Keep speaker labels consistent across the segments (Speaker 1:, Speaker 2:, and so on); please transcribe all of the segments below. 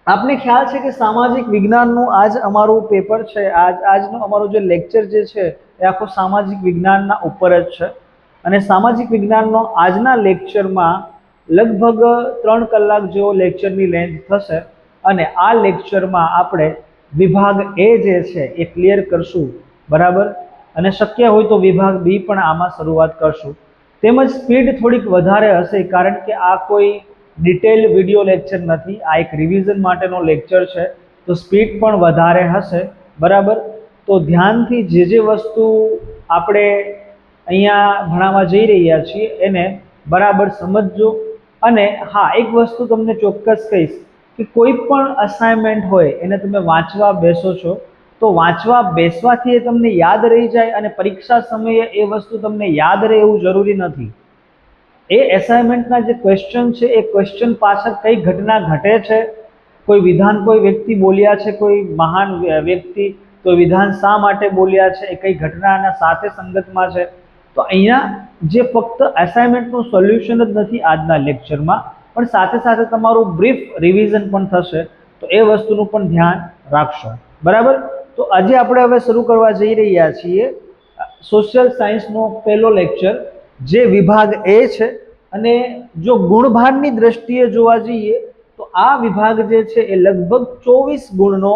Speaker 1: आपने ख्याल है कि सामाजिक विज्ञान નું आज અમારું પેપર છે, આજનો અમારો જે લેક્ચર જે છે એ આખો સામાજિક વિજ્ઞાનના ઉપર જ છે અને સામાજિક વિજ્ઞાનનો આજના લેક્ચરમાં લગભગ 3 કલાક જેવો લેક્ચરની લેન્થ થશે અને આ લેક્ચરમાં આપણે વિભાગ એ જે છે એ ક્લિયર કરશું, બરાબર। અને શક્ય હોય તો વિભાગ બી પણ આમાં શરૂઆત કરશું। તેમજ સ્પીડ થોડીક વધારે હશે કારણ કે આ કોઈ डिटेल वीडियो लेक्चर नहीं, आ एक रिविजन माटेनो लेक्चर है तो स्पीड पण वधारे हशे, बराबर। तो ध्यान थी जे वस्तु आपणे अहींया भणाववा जई रह्या छीए एने बराबर समझजो। अने हाँ, एक वस्तु तमने चोक्कस कहीश कि कोई पण असाइनमेंट होय एने तमे वांचवा बेसो छो तो वांचवा बेसवाथी ए तमने याद रही जाए अने परीक्षा समये ए वस्तु तमने याद रहे एवुं जरूरी नथी। ए एसाइनमेंटना जे क्वेश्चन छे ए क्वेश्चन पाछळ कई घटना घटे छे, कोई विधान कोई व्यक्ति बोल्या छे, कोई महान व्यक्ति तो विधान शा माटे बोल्या छे, ए कई घटनाना साथे संगतमां छे। तो अहींया जे फक्त एसाइनमेंटनुं सोल्यूशन ज नथी आजना लेक्चरमां, पण साथे साथे तमारुं ब्रीफ रिविजन पण थशे, तो ए वस्तुनुं पण ध्यान राखशो, बराबर। तो आजे आपणे हवे शरू करवा जई रह्या छीए सोशियल साइंसनो पहेलो लेक्चर, जे विभाग ए छे। अने जो गुणभाરની દ્રષ્ટિએ જોવા જઈએ તો આ વિભાગ જે છે એ લગભગ 24 ગુણનો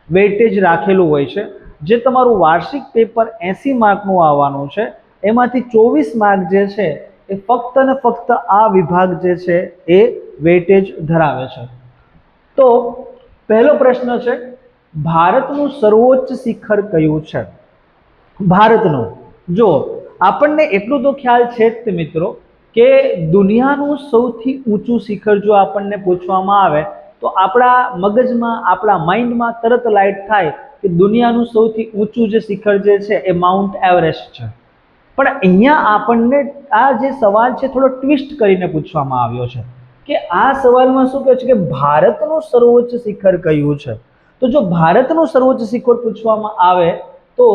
Speaker 1: વેટેજ રાખેલું હોય છે। જે તમારું વાર્ષિક પેપર 80 માર્કનું આવવાનું છે એમાંથી 24 માર્ક જે છે એ ફક્ત ને ફક્ત આ વિભાગ જે છે એ વેટેજ ધરાવે છે। તો પહેલો પ્રશ્ન છે, ભારતનું સર્વોચ્ચ શિખર કયું છે? ભારતનું જો આપણને એટલું તો ખ્યાલ છે જ મિત્રો કે દુનિયાનું સૌથી ઊંચું શિખર જો આપણને પૂછવામાં આવે તો આપણા મગજમાં, આપણા માઇન્ડમાં તરત લાઇટ થાય કે દુનિયાનું સૌથી ઊંચું જે શિખર જે છે એ માઉન્ટ એવરેસ્ટ છે। પણ અહીંયા આપણને આ જે સવાલ છે થોડો ટ્વિસ્ટ કરીને પૂછવામાં આવ્યો છે કે આ સવાલમાં શું કહે છે કે ભારતનું સર્વોચ્ચ શિખર કયું છે? તો જો ભારતનું સર્વોચ્ચ શિખર પૂછવામાં આવે तो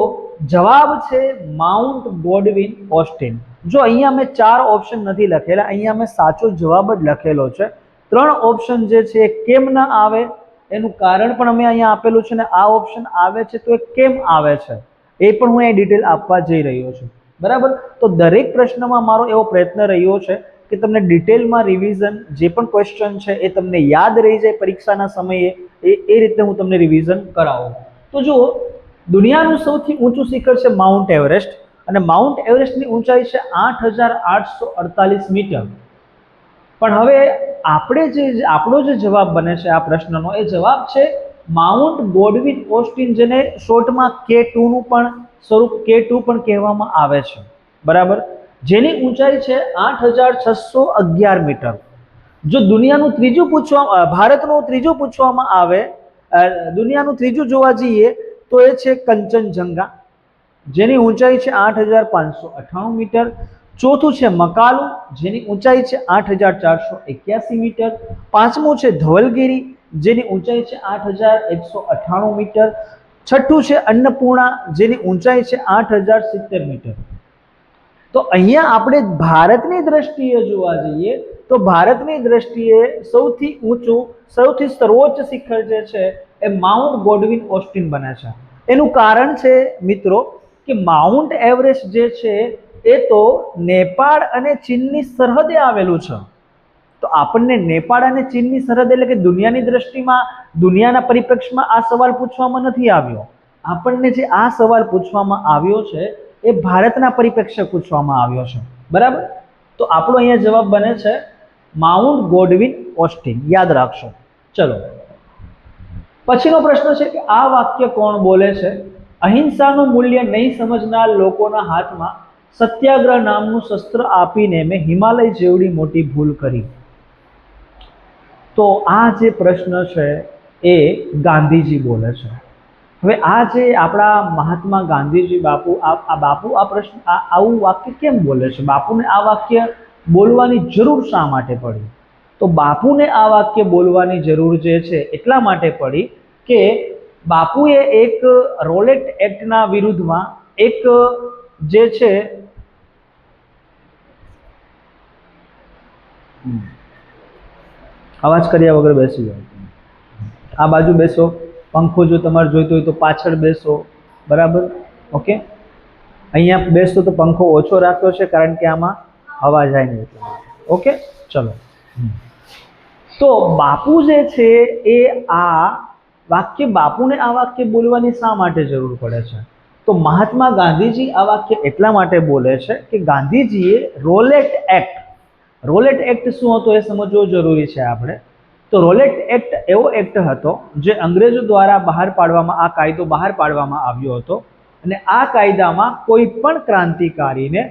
Speaker 1: जवाब छे माउंट गॉडविन ऑस्टिन। जो अहींया मैं 4 ऑप्शन नहीं लखेला, अहींया मैं साचो जवाब ज लखेलो छे। 3 ऑप्शन जे छे केम न आवे एनुं कारण पण अमे अहींया आपेलुं छे ने आ ऑप्शन आवे छे तो ए केम आवे छे ए पण हुं अहीं डिटेल आपवा जई रह्यो छुं, बराबर। तो दरेक प्रश्नमां मारो एवो प्रयत्न रह्यो छे कि तमने डिटेलमां रिविजन जे पण क्वेश्चन छे ए तमने याद रही जाए परीक्षाना समये ए रीते हुं तमने रिविजन करावुं। तो जो दुनियाનું સૌથી ઊંચું શિખર છે માઉન્ટ એવરેસ્ટ અને માઉન્ટ એવરેસ્ટની ઊંચાઈ છે 8848 મીટર। પણ હવે આપણો જે જવાબ બને છે આ પ્રશ્નનો એ જવાબ છે માઉન્ટ ગોડવિન ઓસ્ટિન, જેને શોર્ટમાં K2 નું પણ સ્વરૂપ K2 પણ કહેવામાં આવે છે, બરાબર। જેની ઊંચાઈ છે 8611 મીટર। જો દુનિયાનું ત્રીજું ભારતનું ત્રીજું પૂછવામાં આવે, દુનિયાનું ત્રીજું જોવા જઈએ तो ये छे कंचनजंगा, जेनी ऊंचाई छे 8598 मीटर। चौथुं छे मकालू, जेनी ऊंचाई छे 8481 मीटर। पांचमुं छे धवलगिरी, जेनी ऊंचाई छे 8198 मीटर। छठ्ठुं छे अन्नपूर्णा, जेनी ऊंचाई छे 8070 मीटर। तो अहींया आपणे भारतनी दृष्टिए जोवा जईए तो भारतनी दृष्टिए सौथी ऊंचुं, सौथी सर्वोच्च शिखर जे छे ए माउंट गॉडविन ऑस्टिन बने छे। एनुं कारण छे मित्रों कि माउंट एवरेस्ट जे छे ए तो नेपाळ अने चीननी सरहदे आवेलुं छे। तो आपणने नेपाळ अने चीननी सरहद એટલે કે દુનિયાની દૃષ્ટિમાં, દુનિયાના પરિપ્રેક્ષ્યમાં આ સવાલ પૂછવામાં નથી આવ્યો। આપણને જે આ સવાલ પૂછવામાં આવ્યો છે એ ભારતના પરિપ્રેક્ષ્ય પૂછવામાં આવ્યો છે, બરાબર। તો આપણો અહીંયા જવાબ બને છે માઉન્ટ ગોડવિન ઓસ્ટિન, યાદ રાખશો। ચલો पछीनो प्रश्न है कि आ वाक्य कोण बोले छे? अहिंसानुं मूल्य नहीं समझनार लोकोना हाथमां सत्याग्रह नामनुं शस्त्र आपीने मैं हिमालय जेवड़ी मोटी भूल करी। तो आ जे प्रश्न है ए गांधीजी बोले छे। हवे आ जे आपड़ा महात्मा गांधीजी बापू आ प्रश्न आवुं वाक्य केम बोले छे? बापूने आ वाक्य बोलवानी जरूर शा माटे पड़ी? तो बापूने आ वाक्य बोलवानी जरूर जे छे એટલા માટે પડી કે બાપુએ એક રોલેટ એક્ટના વિરુદ્ધમાં એક જે છે અવાજ કર્યા વગર બેસી જાવ। આ બાજુ બેસો, પંખો જો તમારે જોઈતો હોય તો પાછળ બેસો, બરાબર, ઓકે। અહીંયા બેસતો તો પંખો ઓછો રાખ્યો છે કારણ કે આમાં હવા જાય નહીં એટલા માટે, ઓકે। ચલો, તો બાપુ જે છે એ આ વાક્ય, બાપુને આ વાક્ય બોલવાની શા માટે જરૂર પડે છે? તો મહાત્મા ગાંધીજી આ વાક્ય એટલા માટે બોલે છે કે ગાંધીજીએ રોલેટ એક્ટ, રોલેટ એક્ટ શું હતો એ સમજવો જરૂરી છે આપણે। તો રોલેટ એક્ટ એવો એક્ટ હતો જે અંગ્રેજો દ્વારા બહાર પાડવામાં, આ કાયદો બહાર પાડવામાં આવ્યો હતો અને આ કાયદામાં કોઈ પણ ક્રાંતિકારીને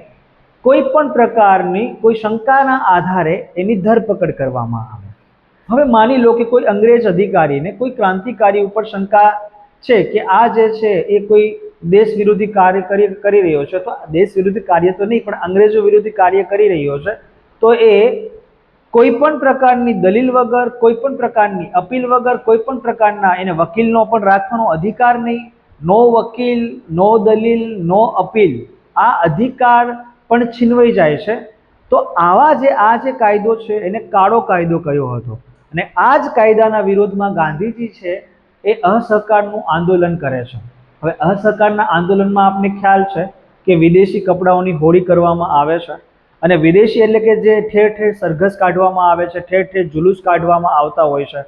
Speaker 1: કોઈ પણ પ્રકારની કોઈ શંકાના આધારે એની ધરપકડ કરવામાં આવે। હવે માની લો કે કોઈ અંગ્રેજ અધિકારીને કોઈ ક્રાંતિકારી ઉપર શંકા છે કે આ જે છે એ કોઈ દેશ વિરોધી કાર્ય કરી રહ્યો છે, તો દેશ વિરોધી કાર્ય તો નહીં પણ અંગ્રેજો વિરોધી કાર્ય કરી રહ્યો છે, તો એ કોઈ પણ પ્રકારની દલીલ વગર, કોઈ પણ પ્રકારની અપીલ વગર, કોઈ પણ પ્રકારના એને વકીલનો પણ રાખવાનો અધિકાર નહીં, નો વકીલ, નો દલીલ, નો અપીલ, આ અધિકાર પણ છીનવાઈ જાય છે। તો આવા જે આ જે કાયદો છે એને કાળો કાયદો કયો હતો અને આ જ કાયદાના વિરોધમાં ગાંધીજી છે એ અસહકારનું આંદોલન કરે છે। હવે અસહકારના આંદોલનમાં આપને ખ્યાલ છે કે વિદેશી કપડાઓની હોળી કરવામાં આવે છે અને વિદેશી એટલે કે જે ઠેર ઠેર સરઘસ કાઢવામાં આવે છે, ઠેર ઠેર જુલુસ કાઢવામાં આવતા હોય છે।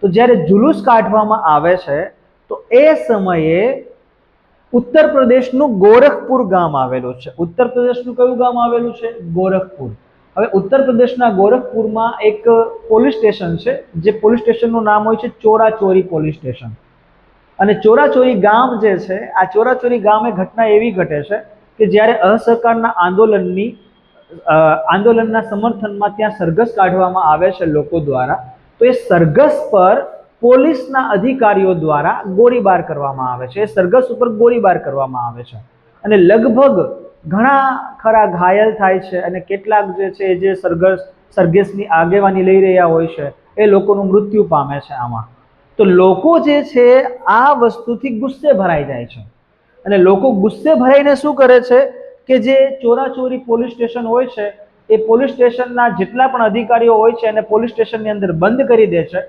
Speaker 1: તો જ્યારે જુલુસ કાઢવામાં આવે છે તો એ સમયે ઉત્તર પ્રદેશનું ગોરખપુર ગામ આવેલું છે। ઉત્તર પ્રદેશનું કયું ગામ આવેલું છે? ગોરખપુર। હવે ઉત્તર પ્રદેશના ગોરખપુરમાં એક પોલીસ સ્ટેશન છે, જે પોલીસ સ્ટેશનનું નામ હોય છે ચોરાચોરી પોલીસ સ્ટેશન। અને ચોરાચોરી ગામ જે છે, આ ચોરાચોરી ગામે ઘટના એવી ઘટે છે કે જ્યારે અસહકારના આંદોલનના સમર્થનમાં ત્યાં સરઘસ કાઢવામાં આવે છે લોકો દ્વારા, તો એ સરઘસ પર પોલીસના અધિકારીઓ દ્વારા ગોળીબાર કરવામાં આવે છે। એ સરઘસ ઉપર ગોળીબાર કરવામાં આવે છે અને લગભગ ઘણા ખરા ઘાયલ થાય છે અને કેટલાક જે છે જે સરઘસની આગેવાની લઈ રહ્યા હોય છે એ લોકોનું મૃત્યુ પામે છે આમાં। તો લોકો જે છે આ વસ્તુથી ગુસ્સે ભરાઈ જાય છે અને લોકો ગુસ્સે ભરાઈને શું કરે છે કે જે ચોરાચોરી પોલીસ સ્ટેશન હોય છે એ પોલીસ સ્ટેશનના જેટલા પણ અધિકારીઓ હોય છે અને પોલીસ સ્ટેશનની અંદર બંધ કરી દે છે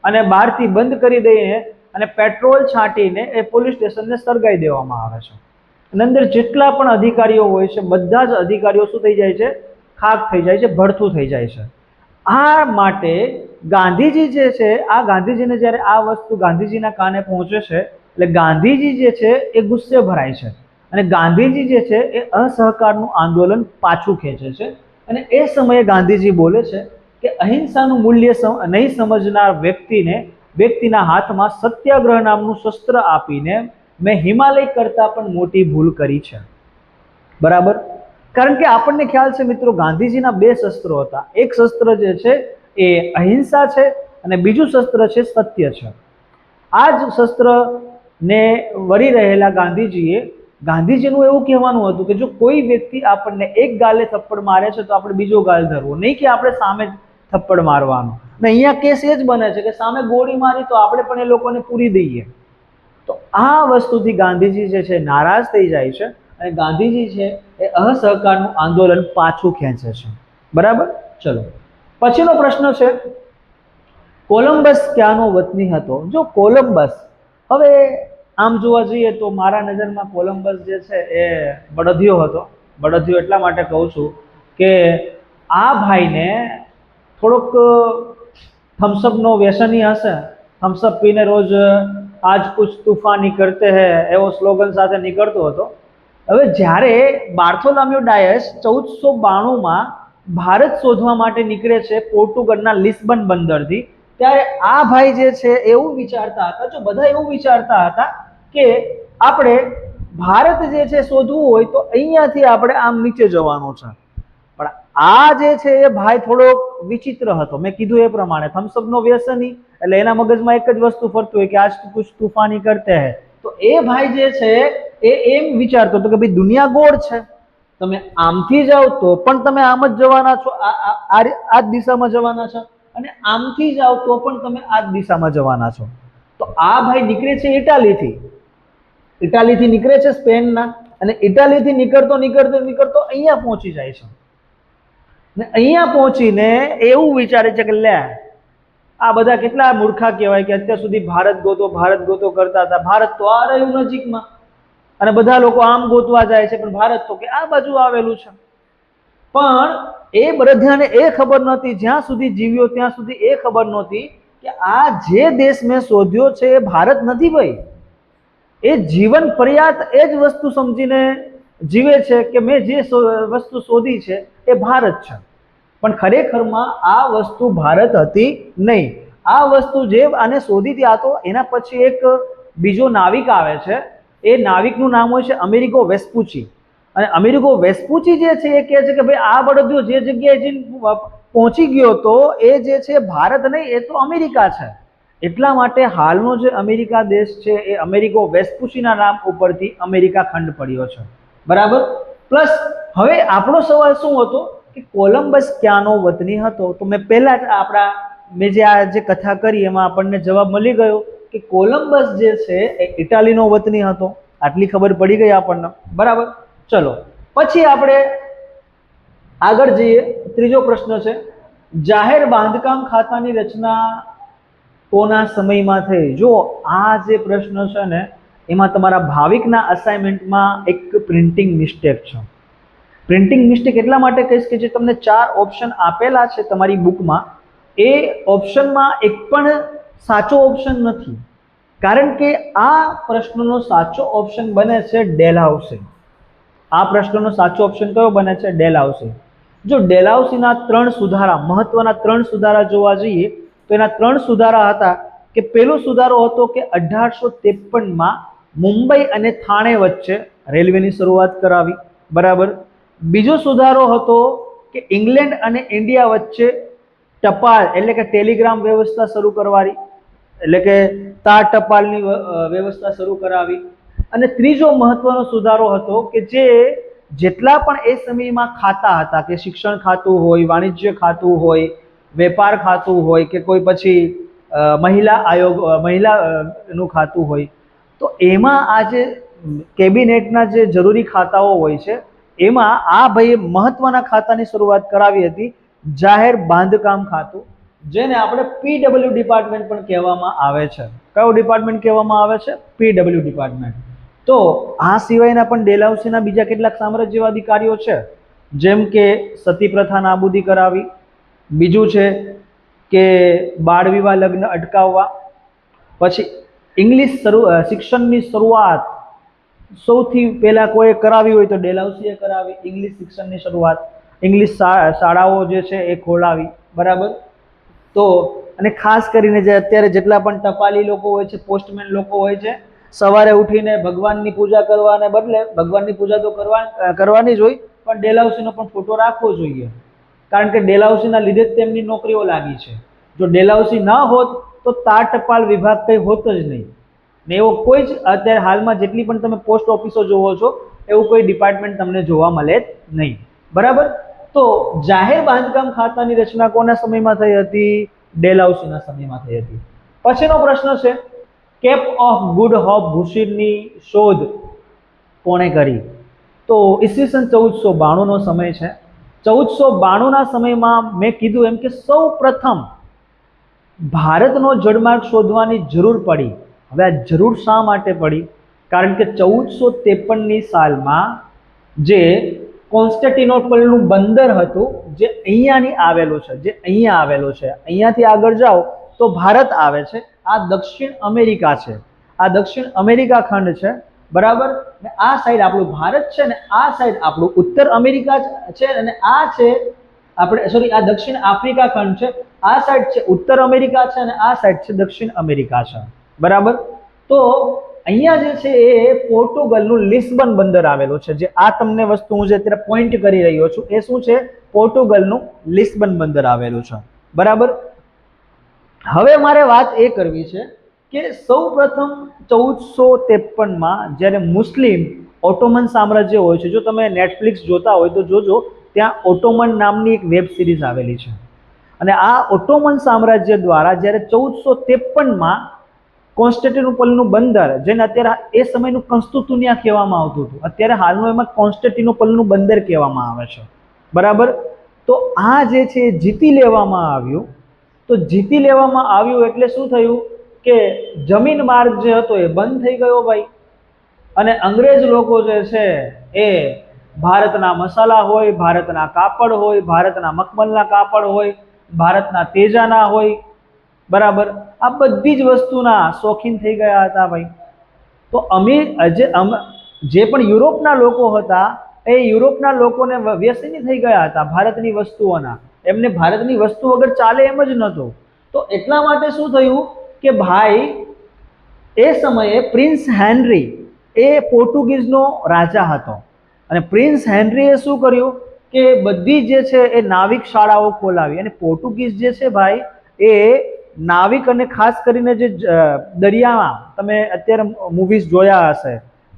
Speaker 1: અને બહારથી બંધ કરી દઈને અને પેટ્રોલ છાંટીને એ પોલીસ સ્ટેશનને સળગાવી દેવામાં આવે છે અને અંદર જેટલા પણ અધિકારીઓ હોય છે બધા જ અધિકારીઓ શું થઈ જાય છે? ખાક થઈ જાય છે, ભડથું થઈ જાય છે। આ માટે ગાંધીજી જે છે, આ ગાંધીજીને જ્યારે આ વસ્તુ ગાંધીજીના કાને પહોંચે છે એટલે ગાંધીજી જે છે એ ગુસ્સે ભરાય છે અને ગાંધીજી જે છે એ અસહકારનું આંદોલન પાછું ખેંચે છે અને એ સમયે ગાંધીજી બોલે છે કે અહિંસાનું મૂલ્ય નહીં સમજનાર વ્યક્તિના હાથમાં સત્યાગ્રહ નામનું શસ્ત્ર આપીને મેં હિમાલય કરતાં પણ મોટી ભૂલ કરી છે, બરાબર। કારણ કે આપણને ખ્યાલ છે મિત્રો, ગાંધીજીના બે શસ્ત્રો હતા। એક શસ્ત્ર જે છે એ અહિંસા છે અને બીજું શસ્ત્ર છે સત્ય છે। આ જ શસ્ત્રને વરી રહેલા ગાંધીજીનું એવું કહેવાનું હતું કે જો કોઈ વ્યક્તિ આપણને એક ગાલે થપ્પડ મારે છે તો આપણે બીજો ગાલ ધરવો નહીં, કે આપણે સામે થપ્પડ મારવાનો। ને અહીંયા કેસ એ જ બને છે કે સામે ગોળી મારી તો આપણે પણ એ લોકોને પૂરી દઈએ। તો આ વસ્તુથી ગાંધીજી જે છે નારાજ થઈ જાય છે અને ગાંધીજી છે એ અસહકારનું આંદોલન પાછું ખેંચે છે, બરાબર। ચલો, પછીનો પ્રશ્ન છે, કોલંબસ ક્યાંનો વતની હતો? જો કોલંબસ, હવે આમ જોવા જઈએ તો મારા નજરમાં કોલંબસ જે છે એ બળદિયો હતો। બળદિયો એટલા માટે કહું છું કે આ ભાઈને થોડોક થમ્સઅપનો વ્યસની હશે, થમ્સઅપ પીને રોજ આજ કુછ તૂફાની કરતે હૈ એવો સ્લોગન સાથે નીકળતો હતો। હવે જ્યારે બાર્થોલોમ્યુ ડાયસ 1492માં ભારત શોધવા માટે નીકળે છે પોર્ટુગલના લિસ્બન બંદરથી, ત્યારે આ ભાઈ જે છે એવું વિચારતા હતા, જો બધા એવું વિચારતા હતા કે આપણે ભારત જે છે શોધવું હોય તો અહીંયાથી આપણે આમ નીચે જવાનું છે, પણ આ જે છે એ ભાઈ થોડોક વિચિત્ર હતો। મેં કીધું એ પ્રમાણે થમ્સઅપનો વ્યસની એટલે એના મગજમાં એક જ વસ્તુ ફરતું હોય કે આજ કુછ તૂફાની કરતે હૈ। તો એ ભાઈ જે છે એ એમ વિચારતો હતો કે ભાઈ દુનિયા ગોળ છે, તમે આમથી જાઓ તો પણ તમે આમ જ જવાના છો, આ જ દિશામાં જવાના છો, અને આમથી જાઓ તો પણ તમે આ જ દિશામાં જવાના છો। તો આ ભાઈ નીકળે છે ઇટાલીથી નીકળે છે સ્પેનના, અને ઇટાલીથી નીકળતો અહીંયા પહોંચી જાય છે ને અહીંયા પહોંચીને એવું વિચારે છે કે લે આ બધા કેટલા મૂર્ખા કહેવાય કે અત્યાર સુધી ભારત ગોતો કરતા હતા. ભારત તો આ રહ્યું નજીકમાં અને બધા લોકો આમ ગોતવા જાય છે, પણ ભારત તો કે આ બાજુ આવેલું છે. પણ એ બધાને એ ખબર નહોતી, જ્યાં સુધી જીવ્યો ત્યાં સુધી એ ખબર નહોતી કે આ જે દેશ મેં શોધ્યો છે એ ભારત નથી ભાઈ. એ જીવન પર્યાત એ જ વસ્તુ સમજીને જીવે છે કે મેં જે વસ્તુ શોધી છે એ ભારત છે, પણ ખરેખરમાં આ વસ્તુ ભારત હતી નહીં. આ વસ્તુ જે આને શોધી હતી, આ તો એના પછી એક બીજો નાવિક આવે છે. એ નાવિકનું નામ હોય છે અમેરિગો વેસ્પુચી. અને અમેરિગો વેસ્પુચી જે છે એ કહે છે કે ભાઈ આ બળદિયો જે જગ્યાએ જઈને પહોંચી ગયો તો એ જે છે ભારત નહીં, એ તો અમેરિકા છે. એટલા માટે હાલનો જે અમેરિકા દેશ છે એ અમેરિગો વેસ્પુચીના નામ ઉપરથી અમેરિકા ખંડ પડ્યો છે. બરાબર. પ્લસ હવે આપણો સવાલ શું હતો કે કોલંબસ ક્યાંનો વતની હતો? તો મેં પહેલા જ મેં જે કથા કરી એમાં આપણને જવાબ મળી ગયો કે કોલંબસ જે છે એ ઇટાલીનો વતની હતો. આટલી ખબર પડી ગઈ આપણને. બરાબર. ચલો પછી આપણે આગળ જઈએ. ત્રીજો પ્રશ્ન છે, જાહેર બાંધકામ ખાતાની રચના કોના સમયમાં થઈ? જો આ જે પ્રશ્ન છે ને એમાં તમારા ભાવિકના અસાઇનમેન્ટમાં એક પ્રિન્ટિંગ મિસ્ટેક છે. પ્રિન્ટિંગ મિસ્ટેક એટલા માટે કહીશ કે જે તમને 4 ઓપ્શન આપેલા છે તમારી બુકમાં, એ ઓપ્શનમાં એક પણ સાચો ઓપ્શન નથી. કારણ કે આ પ્રશ્નનો સાચો ઓપ્શન બને છે ડેલહાઉસી. આ પ્રશ્નનો સાચો ઓપ્શન કયો બને છે? ડેલહાઉસી. જો ડેલહાઉસીના 3 સુધારા, મહત્વના 3 સુધારા જોવા જઈએ તો એના 3 સુધારા હતા કે પહેલો સુધારો હતો કે 1853માં મુંબઈ અને થાણે વચ્ચે રેલવેની શરૂઆત કરાવી. બરાબર. બીજો સુધારો હતો કે ઇંગ્લેન્ડ અને ઇન્ડિયા વચ્ચે ટપાલ એટલે કે ટેલિગ્રામ વ્યવસ્થા શરૂ કરવાની, એટલે કે તાર ટપાલની વ્યવસ્થા શરૂ કરાવી. અને ત્રીજો મહત્વનો સુધારો હતો કે જેટલા પણ એ સમયમાં ખાતા હતા, કે શિક્ષણ ખાતું હોય, વાણિજ્ય ખાતું હોય, વેપાર ખાતું હોય, કે કોઈ પછી મહિલાનું ખાતું હોય, તો એમાં આ જે કેબિનેટના જે જરૂરી ખાતાઓ હોય છે એમાં આ ભાઈએ મહત્વના ખાતાની શરૂઆત કરાવી હતી, જાહેર બાંધકામ ખાતું, જેને આપણે PW ડિપાર્ટમેન્ટ પણ કહેવામાં આવે છે. કયો ડિપાર્ટમેન્ટ કહેવામાં આવે છે? PW department. તો આ સિવાયના પણ ડેલહાઉસીના બીજા કેટલાક સામ્રાજ્યવાદી કાર્યો છે, જેમ કે સતી પ્રથા નાબૂદી કરાવી, બીજું છે કે બાળ વિવાહ લગ્ન અટકાવવા, પછી ઇંગ્લિશ શિક્ષણની શરૂઆત સૌથી પહેલા કોઈ કરાવી હોય તો ડેલહાઉસીએ કરાવી. ઇંગ્લિશ શિક્ષણની શરૂઆત, ઇંગ્લિશ શાળાઓ જે છે એ ખોલાવી. બરાબર. તો અને ખાસ કરીને જે અત્યારે જેટલા પણ ટપાલી લોકો હોય છે, પોસ્ટમેન લોકો હોય છે, સવારે ઉઠીને ભગવાનની પૂજા કરવાને બદલે, ભગવાનની પૂજા તો કરવાની જ હોય, પણ ડેલહાઉસીનો પણ ફોટો રાખવો જોઈએ. કારણ કે ડેલહાઉસીના લીધે જ તેમની નોકરીઓ લાગી છે. જો ડેલહાઉસી ન હોત તો તાર ટપાલ વિભાગ કંઈ હોત જ નહીં. ને એવો કોઈ જ અત્યારે હાલમાં જેટલી પણ તમે પોસ્ટ ઓફિસો જોવો છો એવું કોઈ ડિપાર્ટમેન્ટ તમને જોવા મળે જ નહીં. બરાબર. તો જાહેર બાંધકામ ખાતાની રચના કોના સમયમાં થઈ હતી? ડેલહાઉસીના સમયમાં થઈ હતી. પછીનો પ્રશ્ન છે, કેપ ઓફ ગુડ હોપ ભૂશીરની શોધ કોણે કરી? તો ઈસવીસન 1492નો સમય છે. 1492ના સમયમાં મેં કીધું એમ કે સૌ પ્રથમ ભારતનો જળમાર્ગ શોધવાની જરૂર પડી. હવે આ જરૂર શા માટે પડી? કારણ કે 1453ની સાલમાં જે કોન્સ્ટેન્ટિનોપલનું બંદર હતું, જે અહીંયાની આવેલું છે, અહીંયાથી આગળ જાઓ તો ભારત આવે છે. આ દક્ષિણ અમેરિકા છે, આ દક્ષિણ અમેરિકા ખંડ છે. બરાબર. ને આ સાઈડ આપણું ભારત છે, ને આ સાઈડ આપણું ઉત્તર અમેરિકા છે, અને આ છે આ દક્ષિણ આફ્રિકા ખંડ છે. આ સાઈડ છે ઉત્તર અમેરિકા છે, અને આ સાઈડ છે દક્ષિણ અમેરિકા છે. બરાબર. તો અહીંયા જે છે એ પોર્ટુગલનું લિસ્બન બંદર આવેલું છે. જે આ તમને વસ્તુ હું જે અત્યારે પોઈન્ટ કરી રહ્યો છું એ શું છે? પોર્ટુગલનું લિસ્બન બંદર આવેલું છે. બરાબર. હવે મારે વાત એ કરવી છે કે સૌ પ્રથમ 1453માં જ્યારે મુસ્લિમ ઓટોમન સામ્રાજ્ય હોય છે, જો તમે નેટફ્લિક્સ જોતા હોય તો જોજો, ત્યાં ઓટોમન નામની એક વેબ સિરીઝ આવેલી છે. અને આ ઓટોમન સામ્રાજ્ય દ્વારા જ્યારે 1453માં કોન્સ્ટેન્ટિનોપલનું બંદર, જેને અત્યારે એ સમયનું કંસ્તુતુનિયા કહેવામાં આવતું હતું, અત્યારે હાલનું એમાં કોન્સ્ટેન્ટિનોપલનું બંદર કહેવામાં આવે છે. બરાબર. તો આ જે છે જીતી લેવામાં આવ્યું. તો જીતી લેવામાં આવ્યું એટલે શું થયું કે જમીન માર્ગ જે હતો એ બંધ થઈ ગયો ભાઈ, અને અંગ્રેજ લોકો જે છે એ ભારતના મસાલા હોય, ભારતના કાપડ હોય, ભારતના મખમલના કાપડ હોય, ભારતના તેજાના હોય, બરાબર, આ બધી જ વસ્તુના શોખીન થઈ ગયા હતા ભાઈ. તો જે પણ યુરોપના લોકો હતા એ યુરોપના લોકોને વ્યસની થઈ ગયા હતા ભારતની વસ્તુઓના. એમને ભારતની વસ્તુ વગર ચાલે એમ જ નહોતું. તો એટલા માટે શું થયું કે ભાઈ એ સમયે પ્રિન્સ હેનરી એ પોર્ટુગીઝનો રાજા હતો, અને પ્રિન્સ હેનરીએ શું કર્યું કે બધી જે છે એ નાવિક શાળાઓ ખોલાવી. અને પોર્ટુગીઝ જે છે ભાઈ એ નાવિક, અને ખાસ કરીને જે દરિયામાં તમે અત્યારે મૂવીઝ જોયા હશે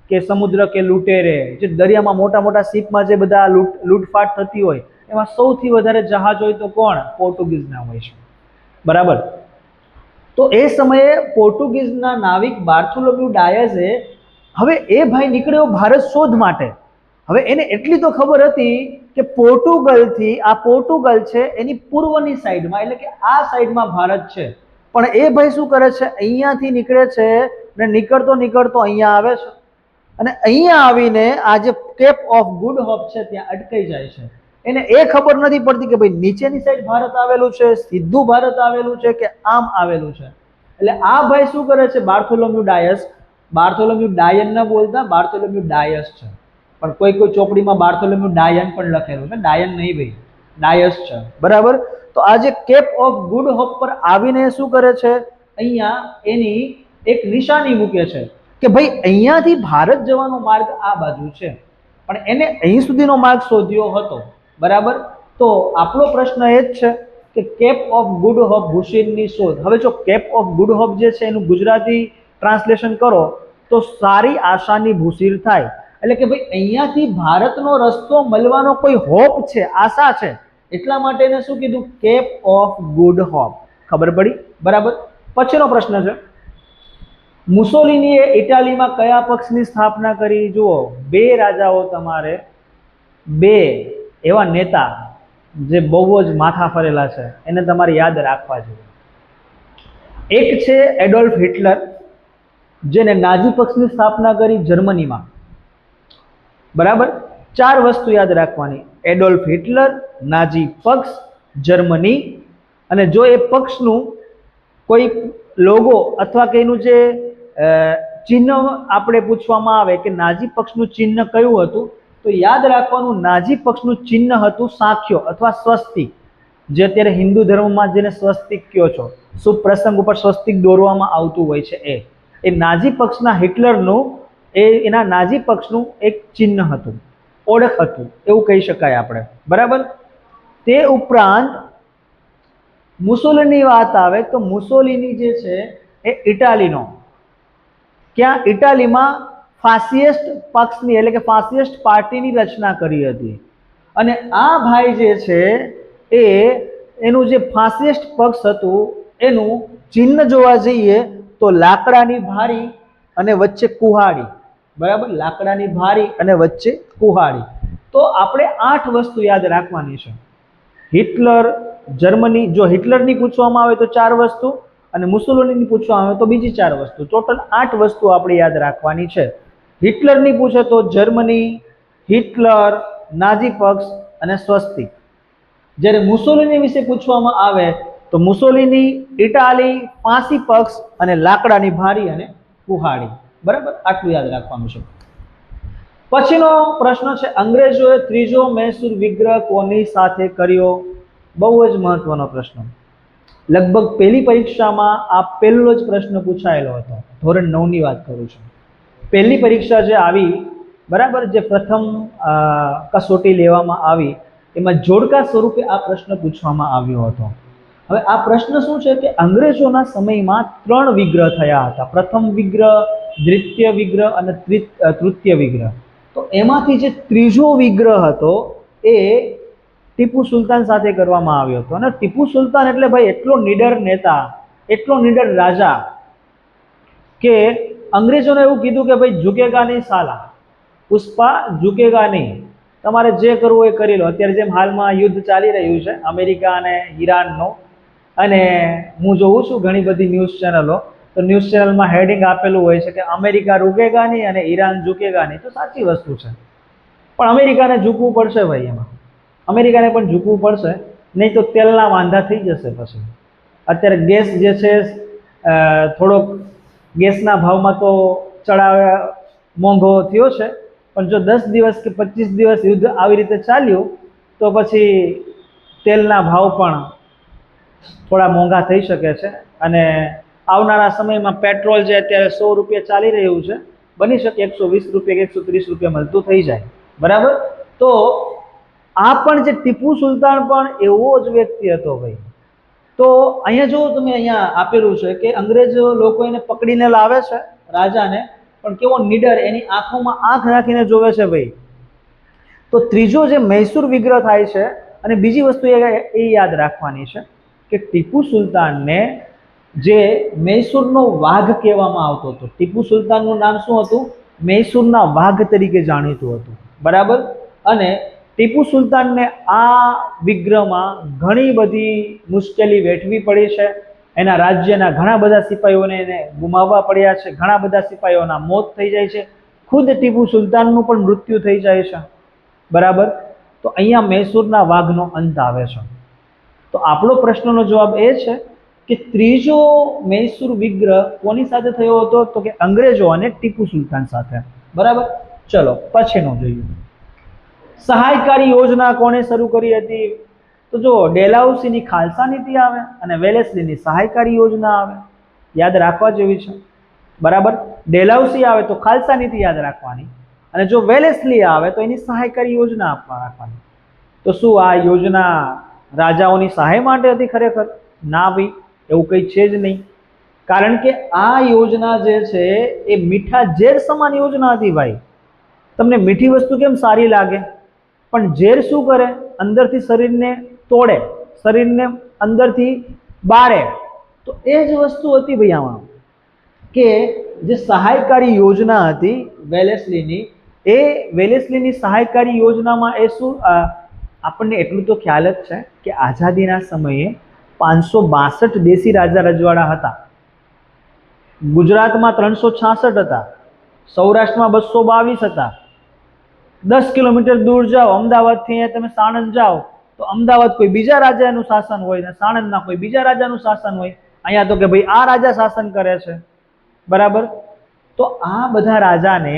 Speaker 1: કે સમુદ્ર કે લૂંટેરે, જે દરિયામાં મોટા મોટા શિપમાં જે બધા લૂંટફાટ થતી હોય એમાં સૌથી વધારે જહાજ હોય તો કોણ? પોર્ટુગીઝના હોય છે, બરાબર. તો એ સમયે પોર્ટુગીઝના નાવિક બાર્થોલોમ્યુ ડાયઝે, હવે એ ભાઈ નીકળ્યો ભારત શોધ માટે. હવે એને એટલી તો ખબર હતી કે પોર્ટુગલથી, આ પોર્ટુગલ છે એની પૂર્વની સાઈડમાં, એટલે કે આ સાઈડમાં ભારત છે. પણ એ ભાઈ શું કરે છે, અહીંયાથી નીકળે છે ને નીકળતો નીકળતો અહીંયા આવે છે, અને અહીંયા આવીને આ જે કેપ ઓફ ગુડ હોપ છે ત્યાં અટકાઈ જાય છે. એને એ ખબર નથી પડતી કે ભાઈ નીચેની સાઈડ ભારત આવેલું છે, સીધું ભારત આવેલું છે કે આમ આવેલું છે. એટલે આ ભાઈ શું કરે છે, બાર્થોલોમ્યુ ડાયસ, બાર્થોલોમ્યુ ડાયન ન બોલતા, બાર્થોલોમ્યુ ડાયસ છે. પણ કોઈ કોઈ ચોપડીમાં બાર્થોલોમ્યુ ડાયન પણ લખેલું છે, ડાયન નહીં ભાઈ, ડાયસ છે, બરાબર. તો આ જે કેપ ઓફ ગુડ હોપ પર આવીને શું કરે છે, અહીંયા એની એક નિશાની મૂકે છે કે ભાઈ અહીંયાથી ભારત જવાનો માર્ગ આ બાજુ છે. પણ એને અહીં સુધીનો માર્ગ શોધ્યો હતો, બરાબર. તો આપણો પ્રશ્ન એ જ છે કે કેપ ઓફ ગુડ હોપ ભૂશીરની શોધ. હવે જો કેપ ઓફ ગુડ હોપ જે છે એનું ગુજરાતી ટ્રાન્સલેશન કરો તો સારી આશાની ભૂશીર થાય. એટલે કે ભાઈ અહીંયાથી ભારતનો રસ્તો મળવાનો કોઈ હોપ છે, આશા છે, એટલા માટે એને શું કીધું, કેપ ઓફ ગુડ હોપ. ખબર પડી, બરાબર. પછીનો પ્રશ્ન છે, મુસોલિનીએ ઇટાલીમાં કયા પક્ષની સ્થાપના કરી? જુઓ, બે રાજાઓ, તમારે બે એવા નેતા જે બહુ જ માથા ફરેલા છે એને તમારે યાદ રાખવા જોઈએ. એક છે એડોલ્ફ હિટલર, જેને નાઝી પક્ષની સ્થાપના કરી જર્મનીમાં, બરાબર. ચાર વસ્તુ યાદ રાખવાની: એડોલ્ફ હિટલર, નાઝી પક્ષ, જર્મની. અને જો એ પક્ષનું કોઈ લોગો અથવા કે એનું જે ચિહ્ન આપણે પૂછવામાં આવે કે નાઝી પક્ષનું ચિહ્ન કયું હતું, તો યાદ રાખવાનું નાઝી પક્ષનું ચિહ્ન હતું સાંખ્યો અથવા સ્વસ્તિક, જે અત્યારે હિન્દુ ધર્મમાં જેને સ્વસ્તિક કહો છો, શુભ પ્રસંગ ઉપર સ્વસ્તિક દોરવામાં આવતું હોય છે, એ નાઝી પક્ષના હિટલરનું એના નાઝી પક્ષનું એક ચિહ્ન હતું, ઓળખ હતું, એવું કહી શકાય આપણે, બરાબર. તે ઉપરાંત મુસોલિની વાત આવે તો મુસોલિની જે છે એ ઇટાલીનો, ક્યાં? ઇટાલીમાં ફાસિસ્ટ પક્ષની એટલે કે ફાસિસ્ટ પાર્ટીની રચના કરી હતી. અને આ ભાઈ જે છે એ એનું જે ફાસિસ્ટ પક્ષ હતું એનું ચિહ્ન જોવા જઈએ તો લાકડાની ભારી અને વચ્ચે કુહાડી, બરાબર. લાકડાની ભારી અને વચ્ચે કુહાડી. તો આપણે 8 વસ્તુ યાદ રાખવાની છે. હિટલર, જર્મની, જો હિટલરની પૂછવામાં આવે તો 4 વસ્તુ, અને મુસોલિનીની પૂછવામાં આવે તો બીજી 4 વસ્તુ. ટોટલ 8 વસ્તુ આપણે યાદ રાખવાની છે. હિટલરની પૂછે તો જર્મની, હિટલર, નાઝી પક્ષ અને સ્વસ્તિક. જ્યારે મુસોલિની વિશે પૂછવામાં આવે તો મુસોલિની, ઇટાલી, ફાંસી પક્ષ અને લાકડાની ભારી અને કુહાડી, બરાબર. આટલું યાદ રાખવાનું છે. પછીનો પ્રશ્ન છે, અંગ્રેજોએ ત્રીજો મૈસૂર વિગ્રહ કોની સાથે કર્યો? બહુ જ મહત્વનો પ્રશ્ન. લગભગ પહેલી પરીક્ષામાં આ પહેલો જ પ્રશ્ન પૂછાયેલો હતો. ધોરણ 9 ની વાત કરું છું. પહેલી પરીક્ષા જે આવી, બરાબર, જે પ્રથમ કસોટી લેવામાં આવી એમાં જોડકા સ્વરૂપે આ પ્રશ્ન પૂછવામાં આવ્યો હતો. હવે આ પ્રશ્ન શું છે કે અંગ્રેજોના સમયમાં 3 વિગ્રહ થયા હતા. પ્રથમ વિગ્રહ, દ્વિતીય વિગ્રહ અને તૃતીય વિગ્રહ. તો એમાંથી જે ત્રીજો વિગ્રહ હતો એ ટીપુ સુલતાન સાથે કરવામાં આવ્યો હતો. અને ટીપુ સુલતાન એટલે ભાઈ એટલો નીડર નેતા, એટલો નીડર રાજા કે અંગ્રેજોને એવું કીધું કે ભાઈ ઝુકેગા નહીં સાલા, પુષ્પા ઝુકેગા નહીં, તમારે જે કરવું એ કરી લો. અત્યારે જેમ હાલમાં યુદ્ધ ચાલી રહ્યું છે અમેરિકા અને ઈરાનનો, અને હું જોઉં છું ઘણી બધી ન્યૂઝ ચેનલો, તો ન્યૂઝ ચેનલમાં હેડિંગ આપેલું હોય છે કે અમેરિકા રૂકેગા નહીં અને ઈરાન ઝૂકેગા નહીં. તો સાચી વસ્તુ છે, પણ અમેરિકાને ઝૂકવું પડશે ભાઈ. એમાં અમેરિકાને પણ ઝૂકવું પડશે, નહીં તો તેલના વાંધા થઈ જશે. પછી અત્યારે ગેસ જે છે થોડોક ગેસના ભાવમાં તો ચડાવ મોંઘો થયો છે, પણ જો 10 દિવસ કે 25 દિવસ યુદ્ધ આવી રીતે ચાલ્યું તો પછી તેલના ભાવ પણ થોડા મોંઘા થઈ શકે છે. અને આવનારા સમયમાં પેટ્રોલ જે અત્યારે 100 રૂપિયા ચાલી રહ્યું છે, બની શકે 120 રૂપિયા કે 130 રૂપિયા મળતું થઈ જાય. બરાબર. તો આ પણ જે ટીપુ સુલતાન પણ એવો જ વ્યક્તિ હતો ભાઈ. તો અહીંયા જો તમે અહીંયા આપેલું છે કે અંગ્રેજો લોકો એને પકડીને લાવે છે રાજાને, પણ કેવો નીડર, એની આંખોમાં આંખ રાખીને જોવે છે ભાઈ. તો ત્રીજો જે મૈસૂર વિગ્રહ થાય છે. અને બીજી વસ્તુ એ યાદ રાખવાની છે કે ટીપુ સુલતાનને જે મૈસૂરનો વાઘ કહેવામાં આવતો હતો. ટીપુ સુલતાનનું નામ શું હતું? મૈસૂરના વાઘ તરીકે જાણીતું હતું. બરાબર. અને ટીપુ સુલતાનને આ વિગ્રહમાં ઘણી બધી મુશ્કેલી વેઠવી પડી છે. એના રાજ્યના ઘણા બધા સિપાહીઓને એને ગુમાવવા પડ્યા છે. ઘણા બધા સિપાહીઓના મોત થઈ જાય છે. ખુદ ટીપુ સુલતાનનું પણ મૃત્યુ થઈ જાય છે. બરાબર. તો અહીંયા મૈસૂરના વાઘનો અંત આવે છે. તો આપણો પ્રશ્નનો જવાબ એ છે કે ત્રીજો મૈસૂર વિગ્રહ કોની સાથે થયો હતો? તો કે અંગ્રેજો અને ટીપુ સુલતાન સાથે. બરાબર. ચલો પછીનો જોઈએ. સહાયકારી યોજના કોણે શરૂ કરી હતી? તો જો ડેલહાઉસીની ખાલસા નીતિ આવે અને વેલેસ્લીની સહાયકારી યોજના આવે. યાદ રાખવા જેવી છે. બરાબર. ડેલહાઉસી આવે તો ખાલસા નીતિ યાદ રાખવાની, અને જો વેલેસ્લી આવે તો એની સહાયકારી યોજના રાખવાની. તો શું આ યોજના રાજાઓની સહાય માટે હતી ખરેખર? ના ભાઈ, એવું કંઈ છે જ નહીં. કારણ કે આ યોજના જે છે એ મીઠા ઝેર સમાન યોજના હતી ભાઈ. તમને મીઠી વસ્તુ કેમ સારી લાગે, પણ ઝેર શું કરે? અંદરથી શરીરને તોડે, શરીરને અંદરથી બાળે. તો એ જ વસ્તુ હતી ભાઈ આમાં, કે જે સહાયકારી યોજના હતી વેલેસ્લીની, એ વેલેસ્લીની સહાયકારી યોજનામાં એ શું, આપણને એટલું તો ખ્યાલ જ છે કે આઝાદીના સમયે 562 દેશી રાજા રજવાડા હતા. ગુજરાતમાં 366 હતા, સૌરાષ્ટ્રમાં 222 હતા. 10 કિલોમીટર દૂર જાઓ, અમદાવાદથી અહીંયા તમે સાણંદ જાઓ તો અમદાવાદ કોઈ બીજા રાજાનું શાસન હોય ને સાણંદના કોઈ બીજા રાજાનું શાસન હોય. અહીંયા તો કે ભાઈ આ રાજા શાસન કરે છે. બરાબર. તો આ બધા રાજાને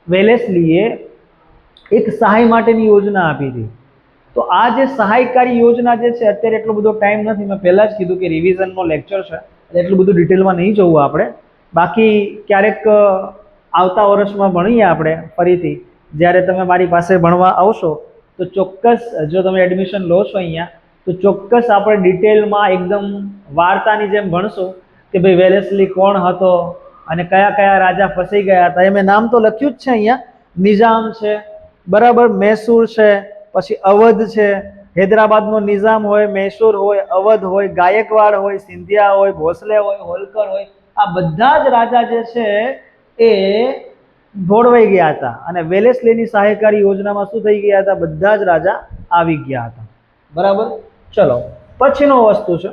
Speaker 1: વેલેસ્લીએ એક સહાય માટેની યોજના આપી હતી. તો આ જે સહાયકારી યોજના જે છે, અત્યારે એટલો બધો ટાઈમ નથી, મેં પહેલાં જ કીધું કે રિવિઝનનો લેક્ચર છે, એટલું બધું ડિટેલમાં નહીં જવું આપણે. બાકી ક્યારેક આવતા વર્ષમાં ભણીએ આપણે ફરીથી. જ્યારે તમે મારી પાસે ભણવા આવશો તો ચોક્કસ, જો તમે એડમિશન લો છો અહીંયા, તો ચોક્કસ આપણે ડિટેલમાં એકદમ વાર્તાની જેમ ભણશું કે ભાઈ વેલેસ્લી કોણ હતો અને કયા કયા રાજા ફસાઈ ગયા હતા. એ મેં નામ તો લખ્યું જ છે અહીંયા. નિઝામ છે, બરાબર, મૈસૂર છે, પછી અવધ છે, હૈદરાબાદનો નિઝામ હોય, મૈસૂર હોય, અવધ હોય, ગાયકવાડ હોય, સિંધિયા હોય, ભોસલે હોય, હોલકર હોય, આ બધા જ રાજા જે છે એ ભોળવાઈ ગયા હતા. અને વેલેસ્લીની સહાયકારી યોજનામાં શું થઈ ગયા હતા? બધા જ રાજા આવી ગયા હતા. બરાબર. ચલો પછીનો વસ્તુ છે,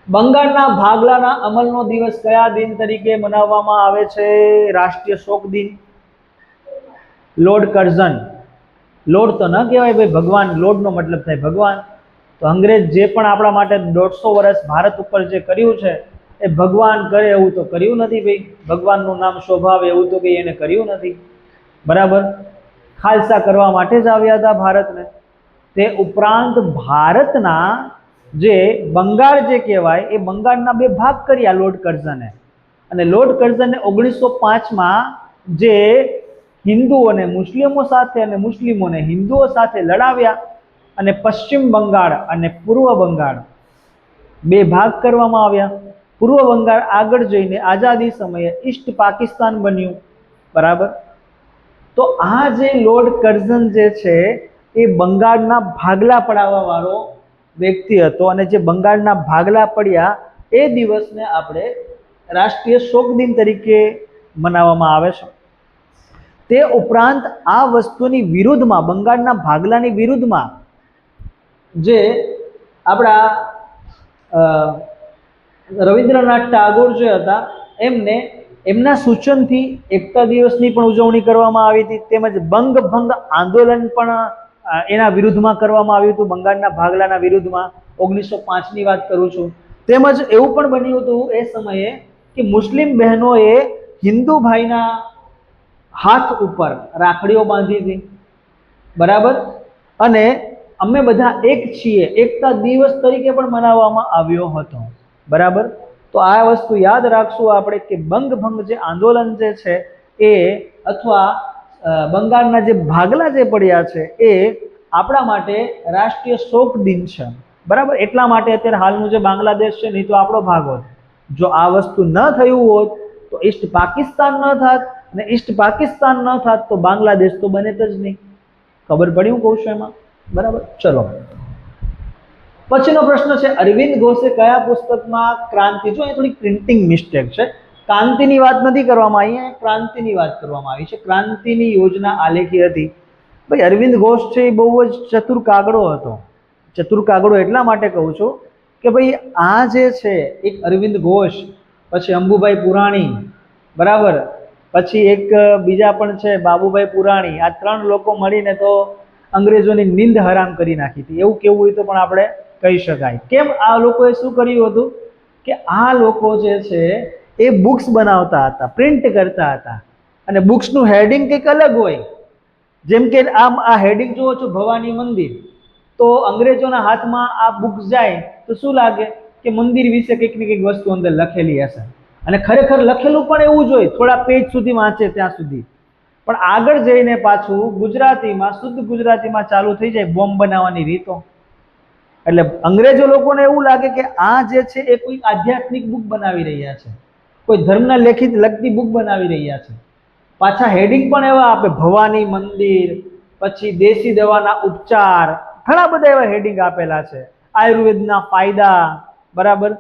Speaker 1: બંગાળના ભાગલાના અમલનો દિવસ કયા દિન તરીકે મનાવવામાં આવે છે? રાષ્ટ્રીય શોક દિન. લોર્ડ કર્ઝન, લોર્ડ તો ન કહેવાય ભાઈ, ભગવાન. લોર્ડનો મતલબ થાય ભગવાન. તો અંગ્રેજ જે પણ આપણા માટે 150 વર્ષ ભારત ઉપર જે કર્યું છે એ ભગવાન કરે એવું તો કર્યું નથી ભાઈ. ભગવાનનું નામ શોભાવે એવું તો કંઈ એને કર્યું નથી. બરાબર. ખાલસા કરવા માટે જ આવ્યા હતા ભારતને. તે ઉપરાંત ભારતના જે બંગાળ જે કહેવાય એ બંગાળના 2 ભાગ કર્યા લોર્ડ કર્ઝને. અને લોર્ડ કર્ઝને 1905માં જે હિન્દુઓને મુસ્લિમો સાથે અને મુસ્લિમોને હિન્દુઓ સાથે લડાવ્યા, અને પશ્ચિમ બંગાળ અને પૂર્વ બંગાળ 2 ભાગ કરવામાં આવ્યા. પૂર્વ બંગાળ આગળ જઈને આઝાદી સમયે ઈસ્ટ પાકિસ્તાન બન્યું. બરાબર. તો આ જે લોર્ડ કર્ઝન જે છે એ બંગાળના ભાગલા પડાવવા વાળો વ્યક્તિ હતો. અને જે બંગાળના ભાગલા પડ્યા એ દિવસને આપણે રાષ્ટ્રીય શોક દિન તરીકે મનાવવામાં આવે છે. તે ઉપરાંત આ વસ્તુની વિરુદ્ધમાં, બંગાળના ભાગલાની વિરુદ્ધમાં જે આપણા રવિન્દ્રનાથ ટાગોર જે હતા એમને એમના સૂચનથી એકતા દિવસની પણ ઉજવણી કરવામાં આવી હતી, તેમજ બંગભંગ આંદોલન પણ એના વિરુદ્ધમાં કરવામાં આવ્યું હતું, બંગાળના ભાગલાના વિરુદ્ધમાં 1905ની વાત કરું છું. તેમજ એવું પણ બન્યું હતું એ સમયે કે મુસ્લિમ બહેનોએ હિન્દુ ભાઈના હાથ ઉપર રાખડીઓ બાંધી હતી, બરાબર, અને અમે બધા એક છીએ એકતા દિવસ તરીકે પણ મનાવવામાં આવ્યો હતો, બરાબર. તો આ વસ્તુ યાદ રાખશું આપણે કે બંગભંગ જે આંદોલન જે છે એ અથવા બંગાળના જે ભાગલા જે પડ્યા છે એ આપણા માટે રાષ્ટ્રીય શોક દિન છે, બરાબર. એટલા માટે અત્યારે હાલનું જે બાંગ્લાદેશ છે નહીં તો આપણો ભાગ હોત. જો આ વસ્તુ ન થયું હોત તો ઈસ્ટ પાકિસ્તાન ન થાત, અને ઈસ્ટ પાકિસ્તાન ન થાત તો બાંગ્લાદેશ તો બને જ નહીં. ખબર પડી હું કહું છું એમાં, બરાબર. ચલો, પછીનો પ્રશ્ન છે અરવિંદ ઘોષે કયા પુસ્તકમાં ક્રાંતિ, જો એ થોડી પ્રિન્ટિંગ મિસ્ટેક છે, ક્રાંતિની વાત નથી કરવામાં આવી, અહીંયા ક્રાંતિની વાત કરવામાં આવી છે. ક્રાંતિની યોજના આલેખી હતી. ભાઈ અરવિંદ ઘોષ છે એ બહુ જ ચતુર કાગડો હતો. ચતુર કાગડો એટલા માટે કહું છું કે ભાઈ આ જે છે એક અરવિંદ ઘોષ, પછી અંબુભાઈ પુરાણી, બરાબર, પછી એક બીજા પણ છે બાબુભાઈ પુરાણી, આ ત્રણ લોકો મળીને તો અંગ્રેજોની નિંદ હરામ કરી નાખી હતી, એવું કેવું હોય તો પણ આપણે કહી શકાય. કેમ? આ લોકોએ શું કર્યું હતું કે આ લોકો જે છે એ બુક્સ બનાવતા હતા, પ્રિન્ટ કરતા હતા, અને બુક્સનું હેડિંગ કંઈક અલગ હોય. જેમ કે આ હેડિંગ જુઓ છો ભવાની મંદિર, તો અંગ્રેજોના હાથમાં આ બુક જાય તો શું લાગે કે મંદિર વિશે કંઈક ને કંઈક વસ્તુ અંદર લખેલી હશે, અને ખરેખર લખેલું પણ એવું જ હોય, થોડા પેજ સુધી વાંચે ત્યાં સુધી. પણ આગળ જઈને પાછું ગુજરાતીમાં, શુદ્ધ ગુજરાતીમાં ચાલુ થઈ જાય બોમ્બ બનાવવાની રીતો. એટલે અંગ્રેજો લોકોને એવું લાગે કે આ જે છે એ કોઈ આધ્યાત્મિક બુક બનાવી રહ્યા છે, કોઈ ધર્મના લગતી બુક બનાવી રહ્યા છે. પાછા હેડિંગ પણ એવા આપે, ભવાની મંદિર, પછી દેશી દવાના ઉપચાર, ઘણા બધા એવા હેડિંગ આપેલા છે, આયુર્વેદના ફાયદા, બરાબર.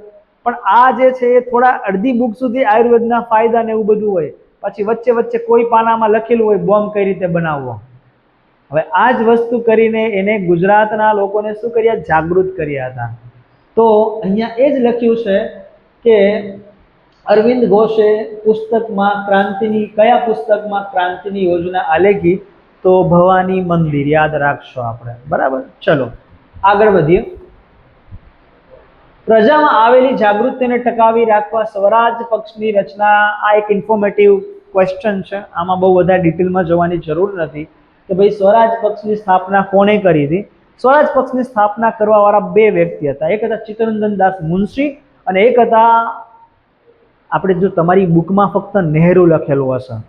Speaker 1: પણ આ જે છે એ થોડા અડધી બુક સુધી આયુર્વેદના ફાયદા ને એવું બધું હોય, પછી વચ્ચે વચ્ચે કોઈ પાનામાં લખેલું હોય બોમ્બ કઈ રીતે બનાવવો. હવે આ જ વસ્તુ કરીને એને ગુજરાતના લોકોને શું કર્યા, જાગૃત કર્યા હતા. તો અહીંયા એ જ લખ્યું છે કે અરવિંદ ઘોષે પુસ્તકમાં ક્રાંતિની, કયા પુસ્તકમાં ક્રાંતિની યોજના આલેખી, તો ભવાની મંદિર, યાદ રાખશો આપણે, બરાબર. ચલો આગળ વધીએ. પ્રજામાં આવેલી જાગૃતિને ટકાવી રાખવા સ્વરાજ પક્ષની રચના, આ એક ઇન્ફોર્મેટિવ ક્વેશ્ચન છે, આમાં બહુ વધારે ડિટેલમાં જવાની જરૂર નથી કે ભાઈ સ્વરાજ પક્ષની સ્થાપના કોણે કરી હતી. સ્વરાજ પક્ષની સ્થાપના કરવાવાળા બે વ્યક્તિ હતા, એક હતા ચિત્તરંજન દાસ મુનશી અને એક હતા, આપણે જો તમારી બુકમાં ફક્ત નહેરુ લખેલું હશે,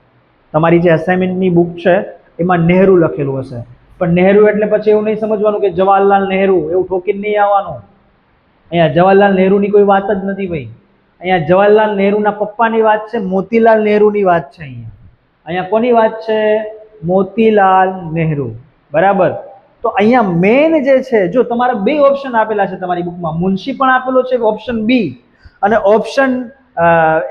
Speaker 1: તમારી જે અસાઇનમેન્ટની બુક છે એમાં નહેરુ લખેલું હશે, પણ નહેરુ એટલે પછી એવું નહીં સમજવાનું કે જવાહરલાલ નહેરુ, એવું ઠોકીને નહીં આવવાનું. અહીંયા જવાહરલાલ નહેરુની કોઈ વાત જ નથી ભાઈ. અહીંયા જવાહરલાલ નહેરુના પપ્પાની વાત છે, મોતીલાલ નહેરુની વાત છે. અહીંયા કોની વાત છે? મોતીલાલ નહેરુ, બરાબર. તો અહીંયા મેન જે છે, જો તમારા બે ઓપ્શન આપેલા છે તમારી બુકમાં, મુનશી પણ આપેલો છે ઓપ્શન બી, અને ઓપ્શન